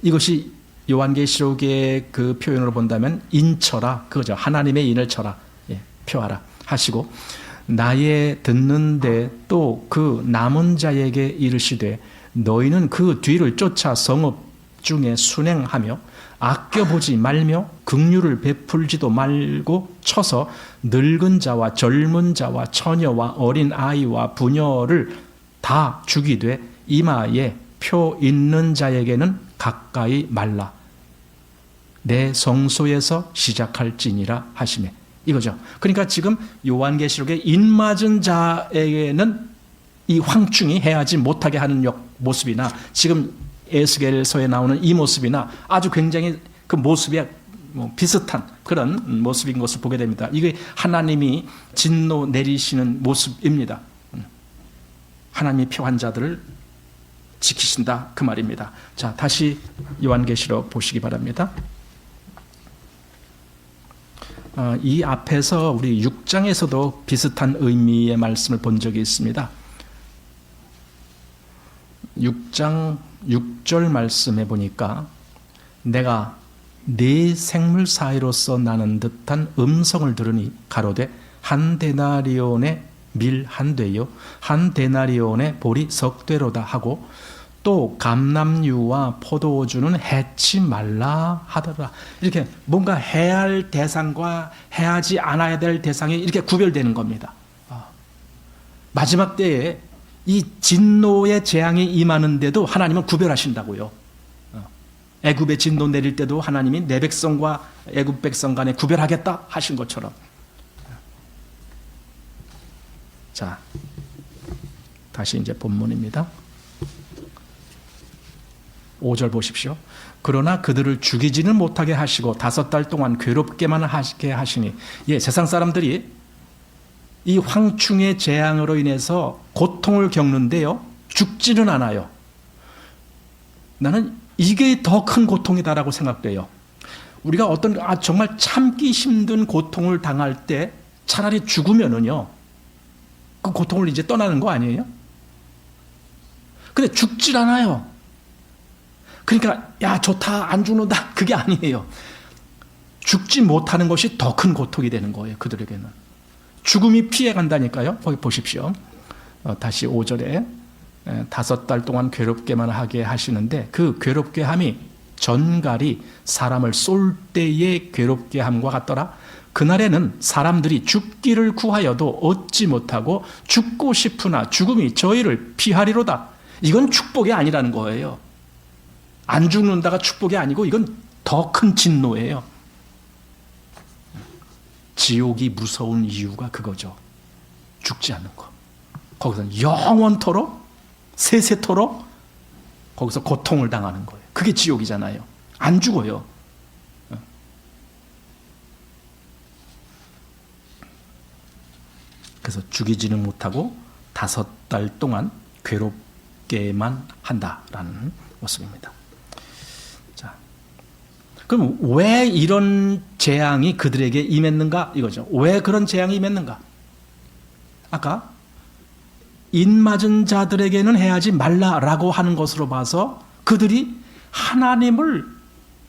이것이 요한계시록의 그 표현으로 본다면 인쳐라, 그거죠. 하나님의 인을 쳐라, 표하라 하시고, 나의 듣는데 또 그 남은 자에게 이르시되 너희는 그 뒤를 쫓아 성읍 중에 순행하며 아껴보지 말며 긍휼을 베풀지도 말고 쳐서 늙은 자와 젊은 자와 처녀와 어린 아이와 부녀를 다 죽이되 이마에 표 있는 자에게는 가까이 말라. 내 성소에서 시작할지니라 하시매. 이거죠. 그러니까 지금 요한계시록의 인맞은 자에게는 이 황충이 해하지 못하게 하는 모습이나 지금 에스겔서에 나오는 이 모습이나 아주 굉장히 그 모습이 비슷한 그런 모습인 것을 보게 됩니다. 이게 하나님이 진노 내리시는 모습입니다. 하나님이 표한 자들을 지키신다 그 말입니다. 자, 다시 요한계시록 보시기 바랍니다. 이 앞에서 우리 6장에서도 비슷한 의미의 말씀을 본 적이 있습니다. 6장 6절 말씀해 보니까 내가 네 생물 사이로서 나는 듯한 음성을 들으니 가로되 한 데나리온의 밀 한 되요 한 데나리온의 보리 석 되로다 하고 또 감람류와 포도주는 해치 말라 하더라. 이렇게 뭔가 해야 할 대상과 해하지 않아야 될 대상이 이렇게 구별되는 겁니다. 마지막 때에 이 진노의 재앙이 임하는데도 하나님은 구별하신다고요. 애굽의 진노 내릴 때도 하나님이 내 백성과 애굽 백성 간에 구별하겠다 하신 것처럼. 자, 다시 이제 본문입니다. 5절 보십시오. 그러나 그들을 죽이지는 못하게 하시고 5달 동안 괴롭게만 하게 하시니, 세상 사람들이 이 황충의 재앙으로 인해서 고통을 겪는데요, 죽지는 않아요. 나는 이게 더 큰 고통이다라고 생각돼요. 우리가 어떤 정말 참기 힘든 고통을 당할 때 차라리 죽으면은요, 그 고통을 이제 떠나는 거 아니에요? 근데 죽질 않아요. 그러니까 야 좋다 안 죽는다 그게 아니에요. 죽지 못하는 것이 더 큰 고통이 되는 거예요. 그들에게는. 죽음이 피해간다니까요. 거기 보십시오. 다시 5절에 5달 동안 괴롭게만 하게 하시는데 그 괴롭게 함이 전갈이 사람을 쏠 때의 괴롭게 함과 같더라. 그날에는 사람들이 죽기를 구하여도 얻지 못하고 죽고 싶으나 죽음이 저희를 피하리로다. 이건 축복이 아니라는 거예요. 안 죽는다가 축복이 아니고 이건 더 큰 진노예요. 지옥이 무서운 이유가 그거죠. 죽지 않는 거. 거기서 영원토록 세세토록 거기서 고통을 당하는 거예요. 그게 지옥이잖아요. 안 죽어요. 그래서 죽이지는 못하고 5달 동안 괴롭게만 한다라는 모습입니다. 자, 그럼 왜 이런 재앙이 그들에게 임했는가? 이거죠. 왜 그런 재앙이 임했는가? 아까 인맞은 자들에게는 해하지 말라라고 하는 것으로 봐서 그들이 하나님을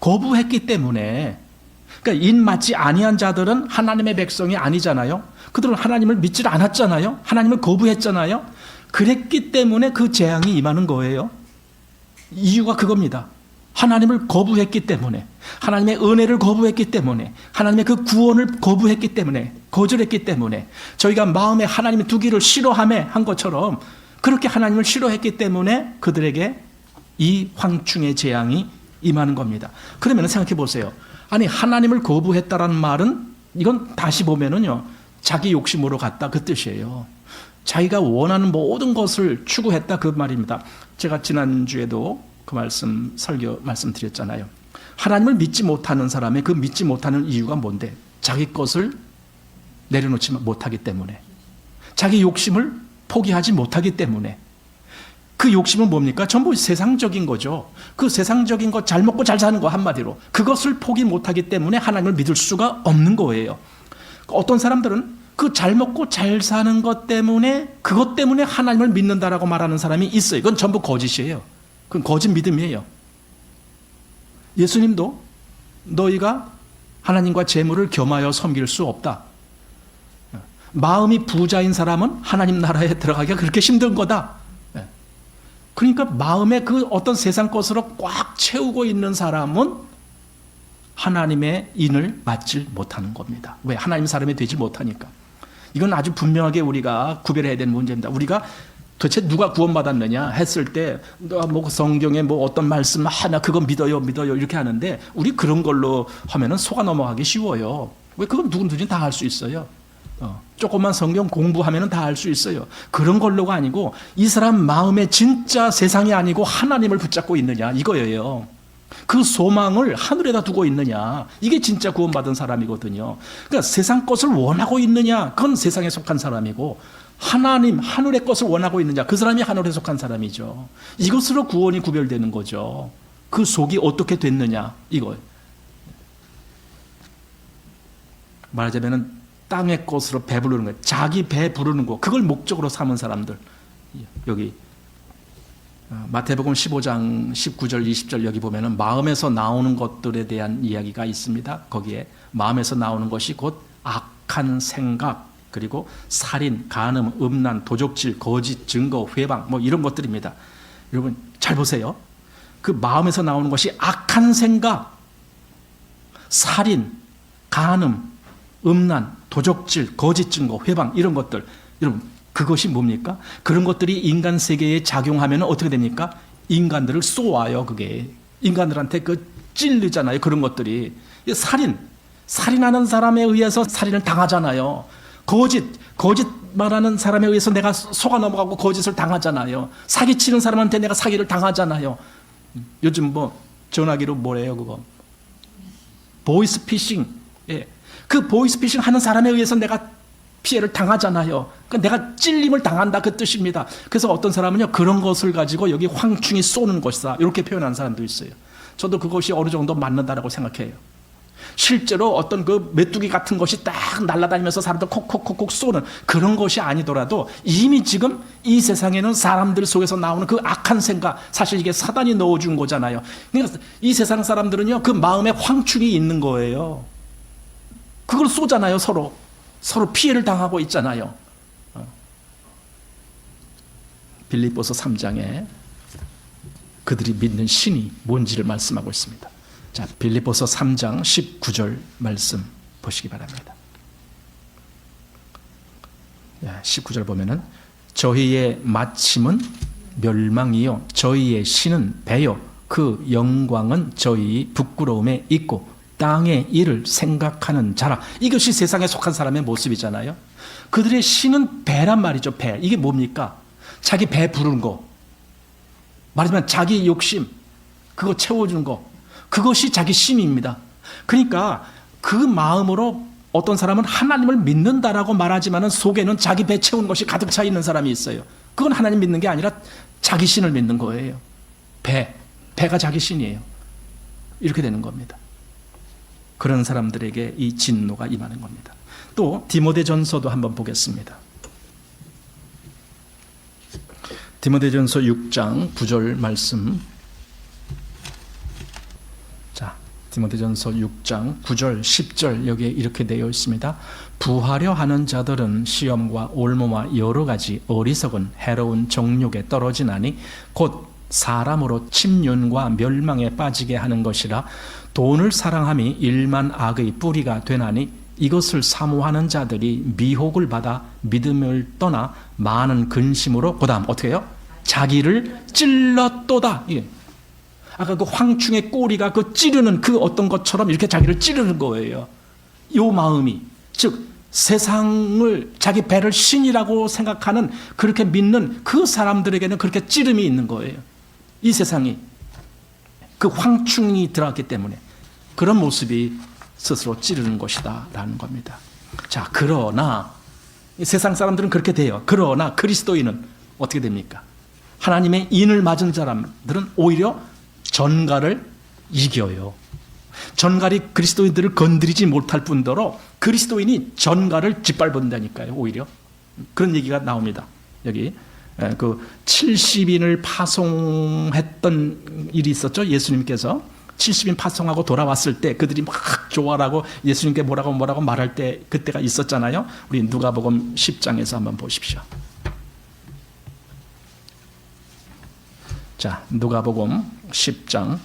거부했기 때문에, 그러니까 인맞지 아니한 자들은 하나님의 백성이 아니잖아요. 그들은 하나님을 믿지 않았잖아요. 하나님을 거부했잖아요. 그랬기 때문에 그 재앙이 임하는 거예요. 이유가 그겁니다. 하나님을 거부했기 때문에, 하나님의 은혜를 거부했기 때문에, 하나님의 그 구원을 거부했기 때문에, 거절했기 때문에, 저희가 마음에 하나님의 두기를 싫어함에 한 것처럼 그렇게 하나님을 싫어했기 때문에 그들에게 이 황충의 재앙이 임하는 겁니다. 그러면 생각해 보세요. 아니, 하나님을 거부했다라는 말은 이건 다시 보면은요, 자기 욕심으로 갔다 그 뜻이에요. 자기가 원하는 모든 것을 추구했다 그 말입니다. 제가 지난주에도 그 설교 말씀드렸잖아요. 하나님을 믿지 못하는 사람의 그 믿지 못하는 이유가 뭔데? 자기 것을 내려놓지 못하기 때문에, 자기 욕심을 포기하지 못하기 때문에. 그 욕심은 뭡니까? 전부 세상적인 거죠. 그 세상적인 것, 잘 먹고 잘 사는 거 한마디로 그것을 포기 못하기 때문에 하나님을 믿을 수가 없는 거예요. 어떤 사람들은 그 잘 먹고 잘 사는 것 때문에, 그것 때문에 하나님을 믿는다라고 말하는 사람이 있어요. 그건 전부 거짓이에요. 그건 거짓 믿음이에요. 예수님도 너희가 하나님과 재물을 겸하여 섬길 수 없다. 마음이 부자인 사람은 하나님 나라에 들어가기가 그렇게 힘든 거다. 그러니까 마음에 그 어떤 세상 것으로 꽉 채우고 있는 사람은 하나님의 인을 받지 못하는 겁니다. 왜? 하나님 사람이 되지 못하니까. 이건 아주 분명하게 우리가 구별해야 되는 문제입니다. 우리가 도대체 누가 구원받았느냐 했을 때, 뭐 성경에 뭐 어떤 말씀, 나 그거 믿어요 이렇게 하는데, 우리 그런 걸로 하면은 속아 넘어가기 쉬워요. 왜? 그건 누구든지 다 할 수 있어요. 조금만 성경 공부하면은 다 알 수 있어요. 그런 걸로가 아니고 이 사람 마음에 진짜 세상이 아니고 하나님을 붙잡고 있느냐 이거예요. 그 소망을 하늘에다 두고 있느냐, 이게 진짜 구원받은 사람이거든요. 그러니까 세상 것을 원하고 있느냐, 그건 세상에 속한 사람이고, 하나님 하늘의 것을 원하고 있느냐, 그 사람이 하늘에 속한 사람이죠. 이것으로 구원이 구별되는 거죠. 그 속이 어떻게 됐느냐 이거. 말하자면은 땅의 것으로 배부르는 거예요. 자기 배 부르는 거, 그걸 목적으로 삼은 사람들. 여기 마태복음 15장 19절 20절 여기 보면은 마음에서 나오는 것들에 대한 이야기가 있습니다. 거기에 마음에서 나오는 것이 곧 악한 생각, 그리고 살인, 간음, 음란, 도적질, 거짓, 증거, 회방, 뭐 이런 것들입니다. 여러분 잘 보세요. 그 마음에서 나오는 것이 악한 생각, 살인, 간음, 음란, 도적질, 거짓 증거, 회방, 이런 것들. 여러분 그것이 뭡니까? 그런 것들이 인간 세계에 작용하면 어떻게 됩니까? 인간들을 쏘아요. 그게 인간들한테 찔리잖아요. 그런 것들이. 살인하는 사람에 의해서 살인을 당하잖아요. 거짓 말하는 사람에 의해서 내가 속아 넘어가고 거짓을 당하잖아요. 사기치는 사람한테 내가 사기를 당하잖아요. 요즘 뭐 전화기로 뭐래요 그거, 보이스피싱. 예. 그 보이스피싱 하는 사람에 의해서 내가 피해를 당하잖아요. 그러니까 내가 찔림을 당한다 그 뜻입니다. 그래서 어떤 사람은요, 그런 것을 가지고 여기 황충이 쏘는 것이다 이렇게 표현하는 사람도 있어요. 저도 그것이 어느 정도 맞는다라고 생각해요. 실제로 어떤 그 메뚜기 같은 것이 딱 날아다니면서 사람들 콕콕콕콕 쏘는 그런 것이 아니더라도 이미 지금 이 세상에는 사람들 속에서 나오는 그 악한 생각, 사실 이게 사단이 넣어준 거잖아요. 그러니까 이 세상 사람들은요, 그 마음에 황충이 있는 거예요. 그걸 쏘잖아요. 서로 피해를 당하고 있잖아요. 빌립보서 3장에 그들이 믿는 신이 뭔지를 말씀하고 있습니다. 자, 빌립보서 3장 19절 말씀 보시기 바랍니다. 19절 보면은 저희의 마침은 멸망이요 저희의 신은 배요 그 영광은 저희 부끄러움에 있고 땅의 일을 생각하는 자라. 이것이 세상에 속한 사람의 모습이잖아요. 그들의 신은 배란 말이죠. 배. 이게 뭡니까? 자기 배 부르는 거. 말하자면 자기 욕심, 그거 채워주는 거. 그것이 자기 신입니다. 그러니까 그 마음으로 어떤 사람은 하나님을 믿는다라고 말하지만 속에는 자기 배 채우는 것이 가득 차 있는 사람이 있어요. 그건 하나님 믿는 게 아니라 자기 신을 믿는 거예요. 배가 자기 신이에요. 이렇게 되는 겁니다. 그런 사람들에게 이 진노가 임하는 겁니다. 또 디모데전서도 한번 보겠습니다. 디모데전서 6장 9절 말씀. 자, 디모데전서 6장 9절 10절 여기에 이렇게 되어 있습니다. 부하려 하는 자들은 시험과 올무와 여러 가지 어리석은 해로운 정욕에 떨어지나니 곧 사람으로 침륜과 멸망에 빠지게 하는 것이라 돈을 사랑함이 일만 악의 뿌리가 되나니 이것을 사모하는 자들이 미혹을 받아 믿음을 떠나 많은 근심으로 그다음 어떻게 해요? 자기를 찔렀도다. 예. 아까 그 황충의 꼬리가 그 찌르는 그 어떤 것처럼 이렇게 자기를 찌르는 거예요. 이 마음이, 즉 세상을 자기 배를 신이라고 생각하는, 그렇게 믿는 그 사람들에게는 그렇게 찌름이 있는 거예요. 이 세상이 그 황충이 들어갔기 때문에 그런 모습이 스스로 찌르는 것이다 라는 겁니다. 자, 그러나 세상 사람들은 그렇게 돼요. 그러나 그리스도인은 어떻게 됩니까? 하나님의 인을 맞은 사람들은 오히려 전갈을 이겨요. 전갈이 그리스도인들을 건드리지 못할 뿐더러 그리스도인이 전갈을 짓밟는다니까요. 오히려 그런 얘기가 나옵니다. 여기 그 70인을 파송했던 일이 있었죠. 예수님께서 70인 파송하고 돌아왔을 때 그들이 막 좋아라고 예수님께 뭐라고 말할 때 그때가 있었잖아요. 우리 누가복음 10장에서 한번 보십시오. 자, 누가복음 10장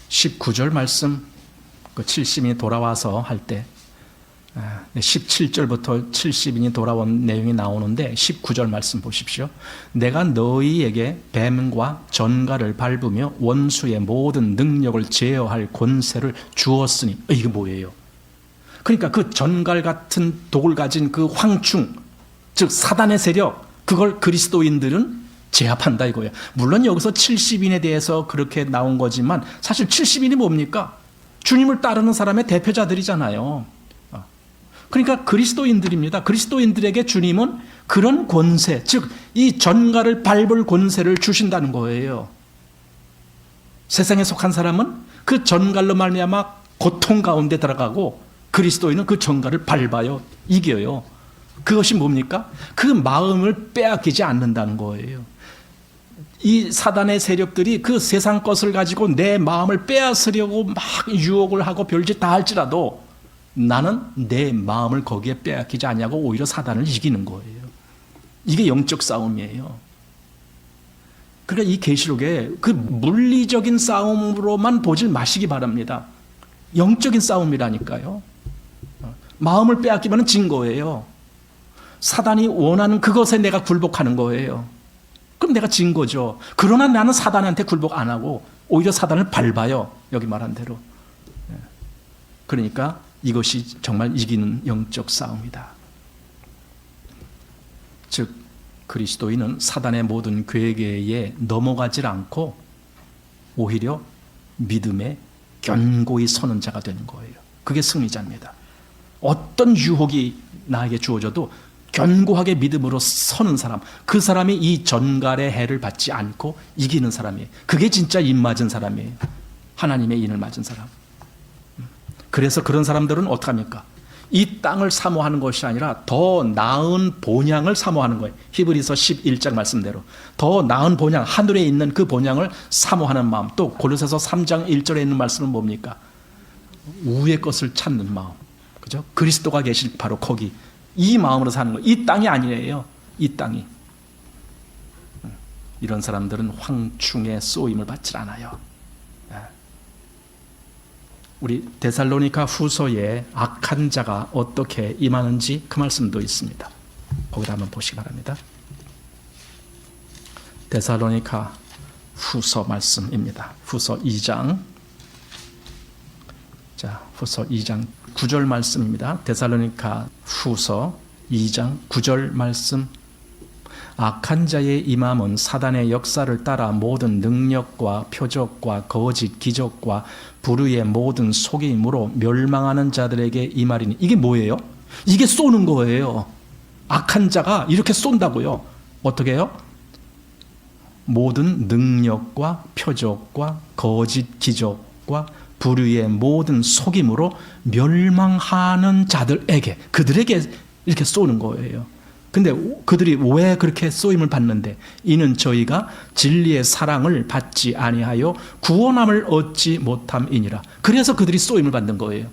19절 말씀, 그 70인이 돌아와서 할 때 17절부터 70인이 돌아온 내용이 나오는데 19절 말씀 보십시오. 내가 너희에게 뱀과 전갈을 밟으며 원수의 모든 능력을 제어할 권세를 주었으니, 이게 뭐예요? 그러니까 그 전갈 같은 독을 가진 그 황충, 즉 사단의 세력, 그걸 그리스도인들은 제압한다 이거예요. 물론 여기서 70인에 대해서 그렇게 나온 거지만 사실 70인이 뭡니까? 주님을 따르는 사람의 대표자들이잖아요. 그러니까 그리스도인들입니다. 그리스도인들에게 주님은 그런 권세, 즉 이 전갈을 밟을 권세를 주신다는 거예요. 세상에 속한 사람은 그 전갈로 말미암아 고통 가운데 들어가고 그리스도인은 그 전갈을 밟아요. 이겨요. 그것이 뭡니까? 그 마음을 빼앗기지 않는다는 거예요. 이 사단의 세력들이 그 세상 것을 가지고 내 마음을 빼앗으려고 막 유혹을 하고 별짓 다 할지라도 나는 내 마음을 거기에 빼앗기지 않냐고 오히려 사단을 이기는 거예요. 이게 영적 싸움이에요. 그러니까 이 계시록에 그 물리적인 싸움으로만 보질 마시기 바랍니다. 영적인 싸움이라니까요. 마음을 빼앗기면 진 거예요. 사단이 원하는 그것에 내가 굴복하는 거예요. 그럼 내가 진 거죠. 그러나 나는 사단한테 굴복 안 하고 오히려 사단을 밟아요. 여기 말한 대로. 그러니까 이것이 정말 이기는 영적 싸움이다. 즉 그리스도인은 사단의 모든 괴계에 넘어가질 않고 오히려 믿음에 견고히 서는 자가 되는 거예요. 그게 승리자입니다. 어떤 유혹이 나에게 주어져도 견고하게 믿음으로 서는 사람, 그 사람이 이 전갈의 해를 받지 않고 이기는 사람이에요. 그게 진짜 인 맞은 사람이에요. 하나님의 인을 맞은 사람. 그래서 그런 사람들은 어떡합니까? 이 땅을 사모하는 것이 아니라 더 나은 본향을 사모하는 거예요. 히브리서 11장 말씀대로 더 나은 본향, 하늘에 있는 그 본향을 사모하는 마음. 또 골로새서 3장 1절에 있는 말씀은 뭡니까? 우의 것을 찾는 마음. 그죠? 그리스도가 계실 바로 거기. 이 마음으로 사는 거예요. 이 땅이 아니에요. 이 땅이. 이런 사람들은 황충의 쏘임을 받질 않아요. 우리 데살로니가 후서에 악한 자가 어떻게 임하는지 그 말씀도 있습니다. 거기다 한번 보시기 바랍니다. 데살로니가 후서 말씀입니다. 후서 2장. 자, 후서 2장 9절 말씀입니다. 데살로니가 후서 2장 9절 말씀. 악한 자의 임함은 사단의 역사를 따라 모든 능력과 표적과 거짓 기적과 불의의 모든 속임으로 멸망하는 자들에게 임하리니. 이게 뭐예요? 이게 쏘는 거예요. 악한 자가 이렇게 쏜다고요. 어떻게 해요? 모든 능력과 표적과 거짓 기적과 불의의 모든 속임으로 멸망하는 자들에게, 그들에게 이렇게 쏘는 거예요. 근데 그들이 왜 그렇게 쏘임을 받는데? 이는 저희가 진리의 사랑을 받지 아니하여 구원함을 얻지 못함이니라. 그래서 그들이 쏘임을 받는 거예요.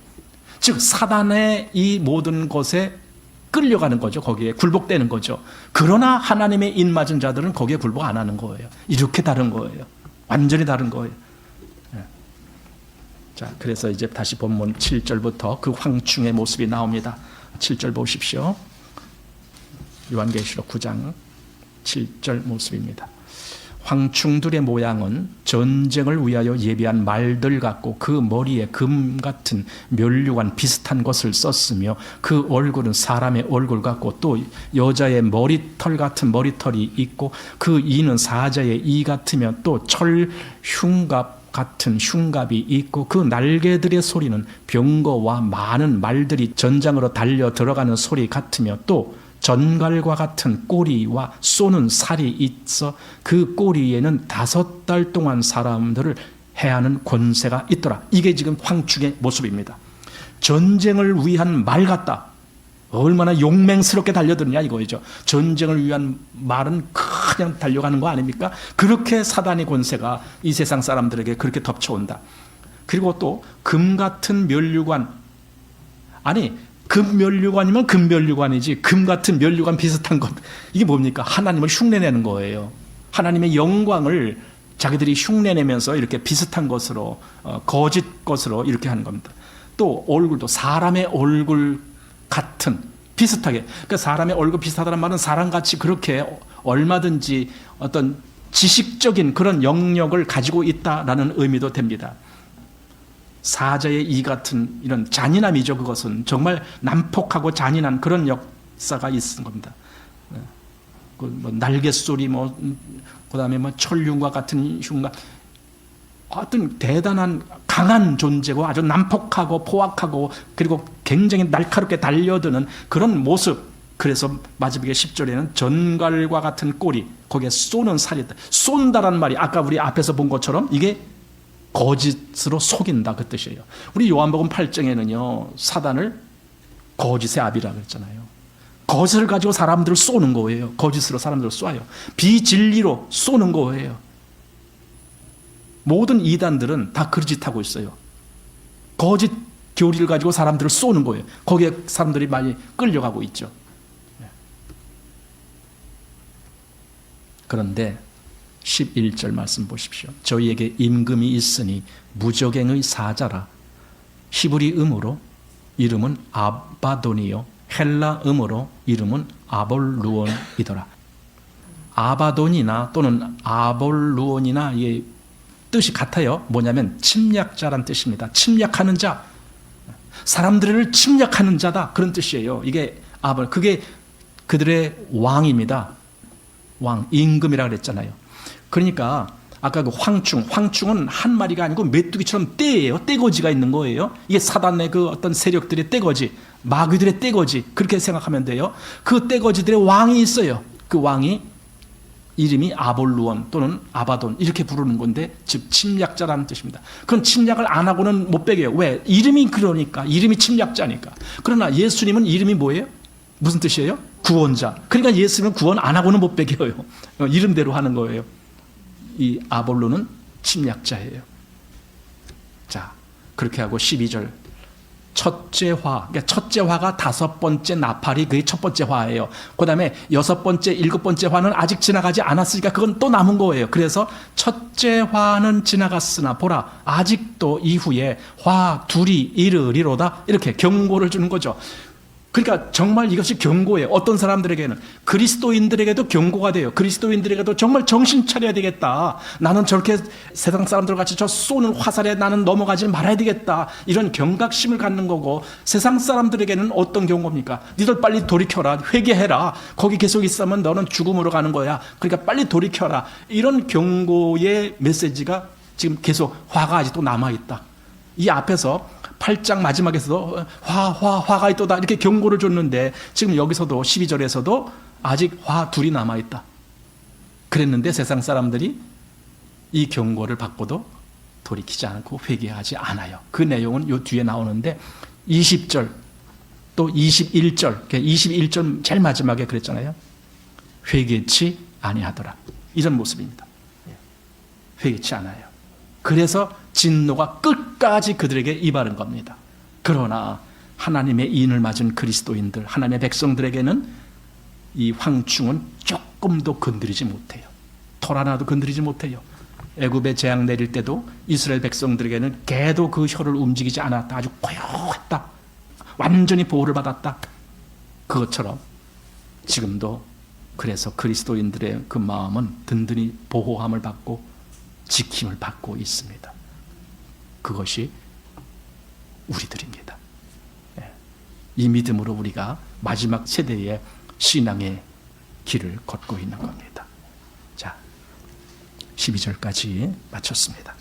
즉 사단의 이 모든 것에 끌려가는 거죠. 거기에 굴복되는 거죠. 그러나 하나님의 입맞은 자들은 거기에 굴복 안 하는 거예요. 이렇게 다른 거예요. 완전히 다른 거예요. 자, 그래서 이제 다시 본문 7절부터 그 황충의 모습이 나옵니다. 7절 보십시오. 요한계시록 9장 7절 모습입니다. 황충들의 모양은 전쟁을 위하여 예비한 말들 같고 그 머리에 금 같은 면류관 비슷한 것을 썼으며 그 얼굴은 사람의 얼굴 같고 또 여자의 머리털 같은 머리털이 있고 그 이는 사자의 이 같으며 또 철 흉갑 같은 흉갑이 있고 그 날개들의 소리는 병거와 많은 말들이 전장으로 달려 들어가는 소리 같으며 또 전갈과 같은 꼬리와 쏘는 살이 있어 그 꼬리에는 5달 동안 사람들을 해하는 권세가 있더라. 이게 지금 황충의 모습입니다. 전쟁을 위한 말 같다. 얼마나 용맹스럽게 달려드느냐 이거죠. 전쟁을 위한 말은 그냥 달려가는 거 아닙니까? 그렇게 사단의 권세가 이 세상 사람들에게 그렇게 덮쳐온다. 그리고 또 금 같은 면류관, 아니 금면류관이면 금면류관이지 금 같은 면류관 비슷한 것, 이게 뭡니까? 하나님을 흉내내는 거예요. 하나님의 영광을 자기들이 흉내내면서 이렇게 비슷한 것으로 거짓 것으로 이렇게 하는 겁니다. 또 얼굴도 사람의 얼굴 같은 비슷하게, 그러니까 사람의 얼굴 비슷하다는 말은 사람같이 그렇게 얼마든지 어떤 지식적인 그런 영역을 가지고 있다라는 의미도 됩니다. 사자의 이 같은 이런 잔인함이죠. 그것은 정말 난폭하고 잔인한 그런 역사가 있는 겁니다. 뭐 날갯소리, 그다음에 철흉과 같은 흉과, 어떤 대단한 강한 존재고 아주 난폭하고 포악하고 그리고 굉장히 날카롭게 달려드는 그런 모습. 그래서 마지막에 10절에는 전갈과 같은 꼬리, 거기에 쏘는 살이 있다. 쏜다라는 말이 아까 우리 앞에서 본 것처럼 이게 거짓으로 속인다 그 뜻이에요. 우리 요한복음 8장에는요 사단을 거짓의 아비라고 했잖아요. 거짓을 가지고 사람들을 쏘는 거예요. 거짓으로 사람들을 쏴요. 비진리로 쏘는 거예요. 모든 이단들은 다 그런 짓 하고 있어요. 거짓 교리를 가지고 사람들을 쏘는 거예요. 거기에 사람들이 많이 끌려가고 있죠. 그런데 11절 말씀 보십시오. 저희에게 임금이 있으니 무적행의 사자라. 히브리음으로 이름은 아바돈이요 헬라음으로 이름은 아볼루온이더라. 아바돈이나 또는 아볼루온이나 이 뜻이 같아요. 뭐냐면 침략자란 뜻입니다. 침략하는 자, 사람들을 침략하는 자다 그런 뜻이에요. 이게 그게 그들의 왕입니다. 왕, 임금이라고 그랬잖아요. 그러니까 아까 그 황충은 한 마리가 아니고 메뚜기처럼 떼예요. 떼거지가 있는 거예요. 이게 사단의 그 어떤 세력들의 떼거지, 마귀들의 떼거지, 그렇게 생각하면 돼요. 그 떼거지들의 왕이 있어요. 그 왕이 이름이 아볼루온 또는 아바돈 이렇게 부르는 건데, 즉 침략자라는 뜻입니다. 그건 침략을 안 하고는 못 베겨요. 왜? 이름이 그러니까, 이름이 침략자니까. 그러나 예수님은 이름이 뭐예요? 무슨 뜻이에요? 구원자. 그러니까 예수님은 구원 안 하고는 못 베겨요. 이름대로 하는 거예요. 이 아볼로는 침략자예요. 자, 그렇게 하고 12절 첫째 화, 그러니까 첫째 화가 5번째 나팔이 그게 첫 번째 화예요. 그 다음에 6번째, 7번째 화는 아직 지나가지 않았으니까 그건 또 남은 거예요. 그래서 첫째 화는 지나갔으나 보라 아직도 이후에 화 둘이 이르리로다, 이렇게 경고를 주는 거죠. 그러니까 정말 이것이 경고예요. 어떤 사람들에게는, 그리스도인들에게도 경고가 돼요. 그리스도인들에게도 정말 정신 차려야 되겠다. 나는 저렇게 세상 사람들 같이 저 쏘는 화살에 나는 넘어가지 말아야 되겠다. 이런 경각심을 갖는 거고, 세상 사람들에게는 어떤 경고입니까? 니들 빨리 돌이켜라. 회개해라. 거기 계속 있으면 너는 죽음으로 가는 거야. 그러니까 빨리 돌이켜라. 이런 경고의 메시지가 지금 계속 화가 아직도 남아있다. 이 앞에서 8장 마지막에서도 화가 있도다 이렇게 경고를 줬는데, 지금 여기서도 12절에서도 아직 화 둘이 남아있다 그랬는데 세상 사람들이 이 경고를 받고도 돌이키지 않고 회개하지 않아요. 그 내용은 요 뒤에 나오는데 20절 또 21절, 21절 제일 마지막에 그랬잖아요. 회개치 아니하더라. 이런 모습입니다. 회개치 않아요. 그래서 진노가 끝까지 그들에게 임하는 겁니다. 그러나 하나님의 인을 맞은 그리스도인들, 하나님의 백성들에게는 이 황충은 조금도 건드리지 못해요. 털 하나도 건드리지 못해요. 애굽에 재앙 내릴 때도 이스라엘 백성들에게는 개도 그 혀를 움직이지 않았다. 아주 고요했다. 완전히 보호를 받았다. 그것처럼 지금도 그래서 그리스도인들의 그 마음은 든든히 보호함을 받고 지킴을 받고 있습니다. 그것이 우리들입니다. 이 믿음으로 우리가 마지막 세대의 신앙의 길을 걷고 있는 겁니다. 자, 12절까지 마쳤습니다.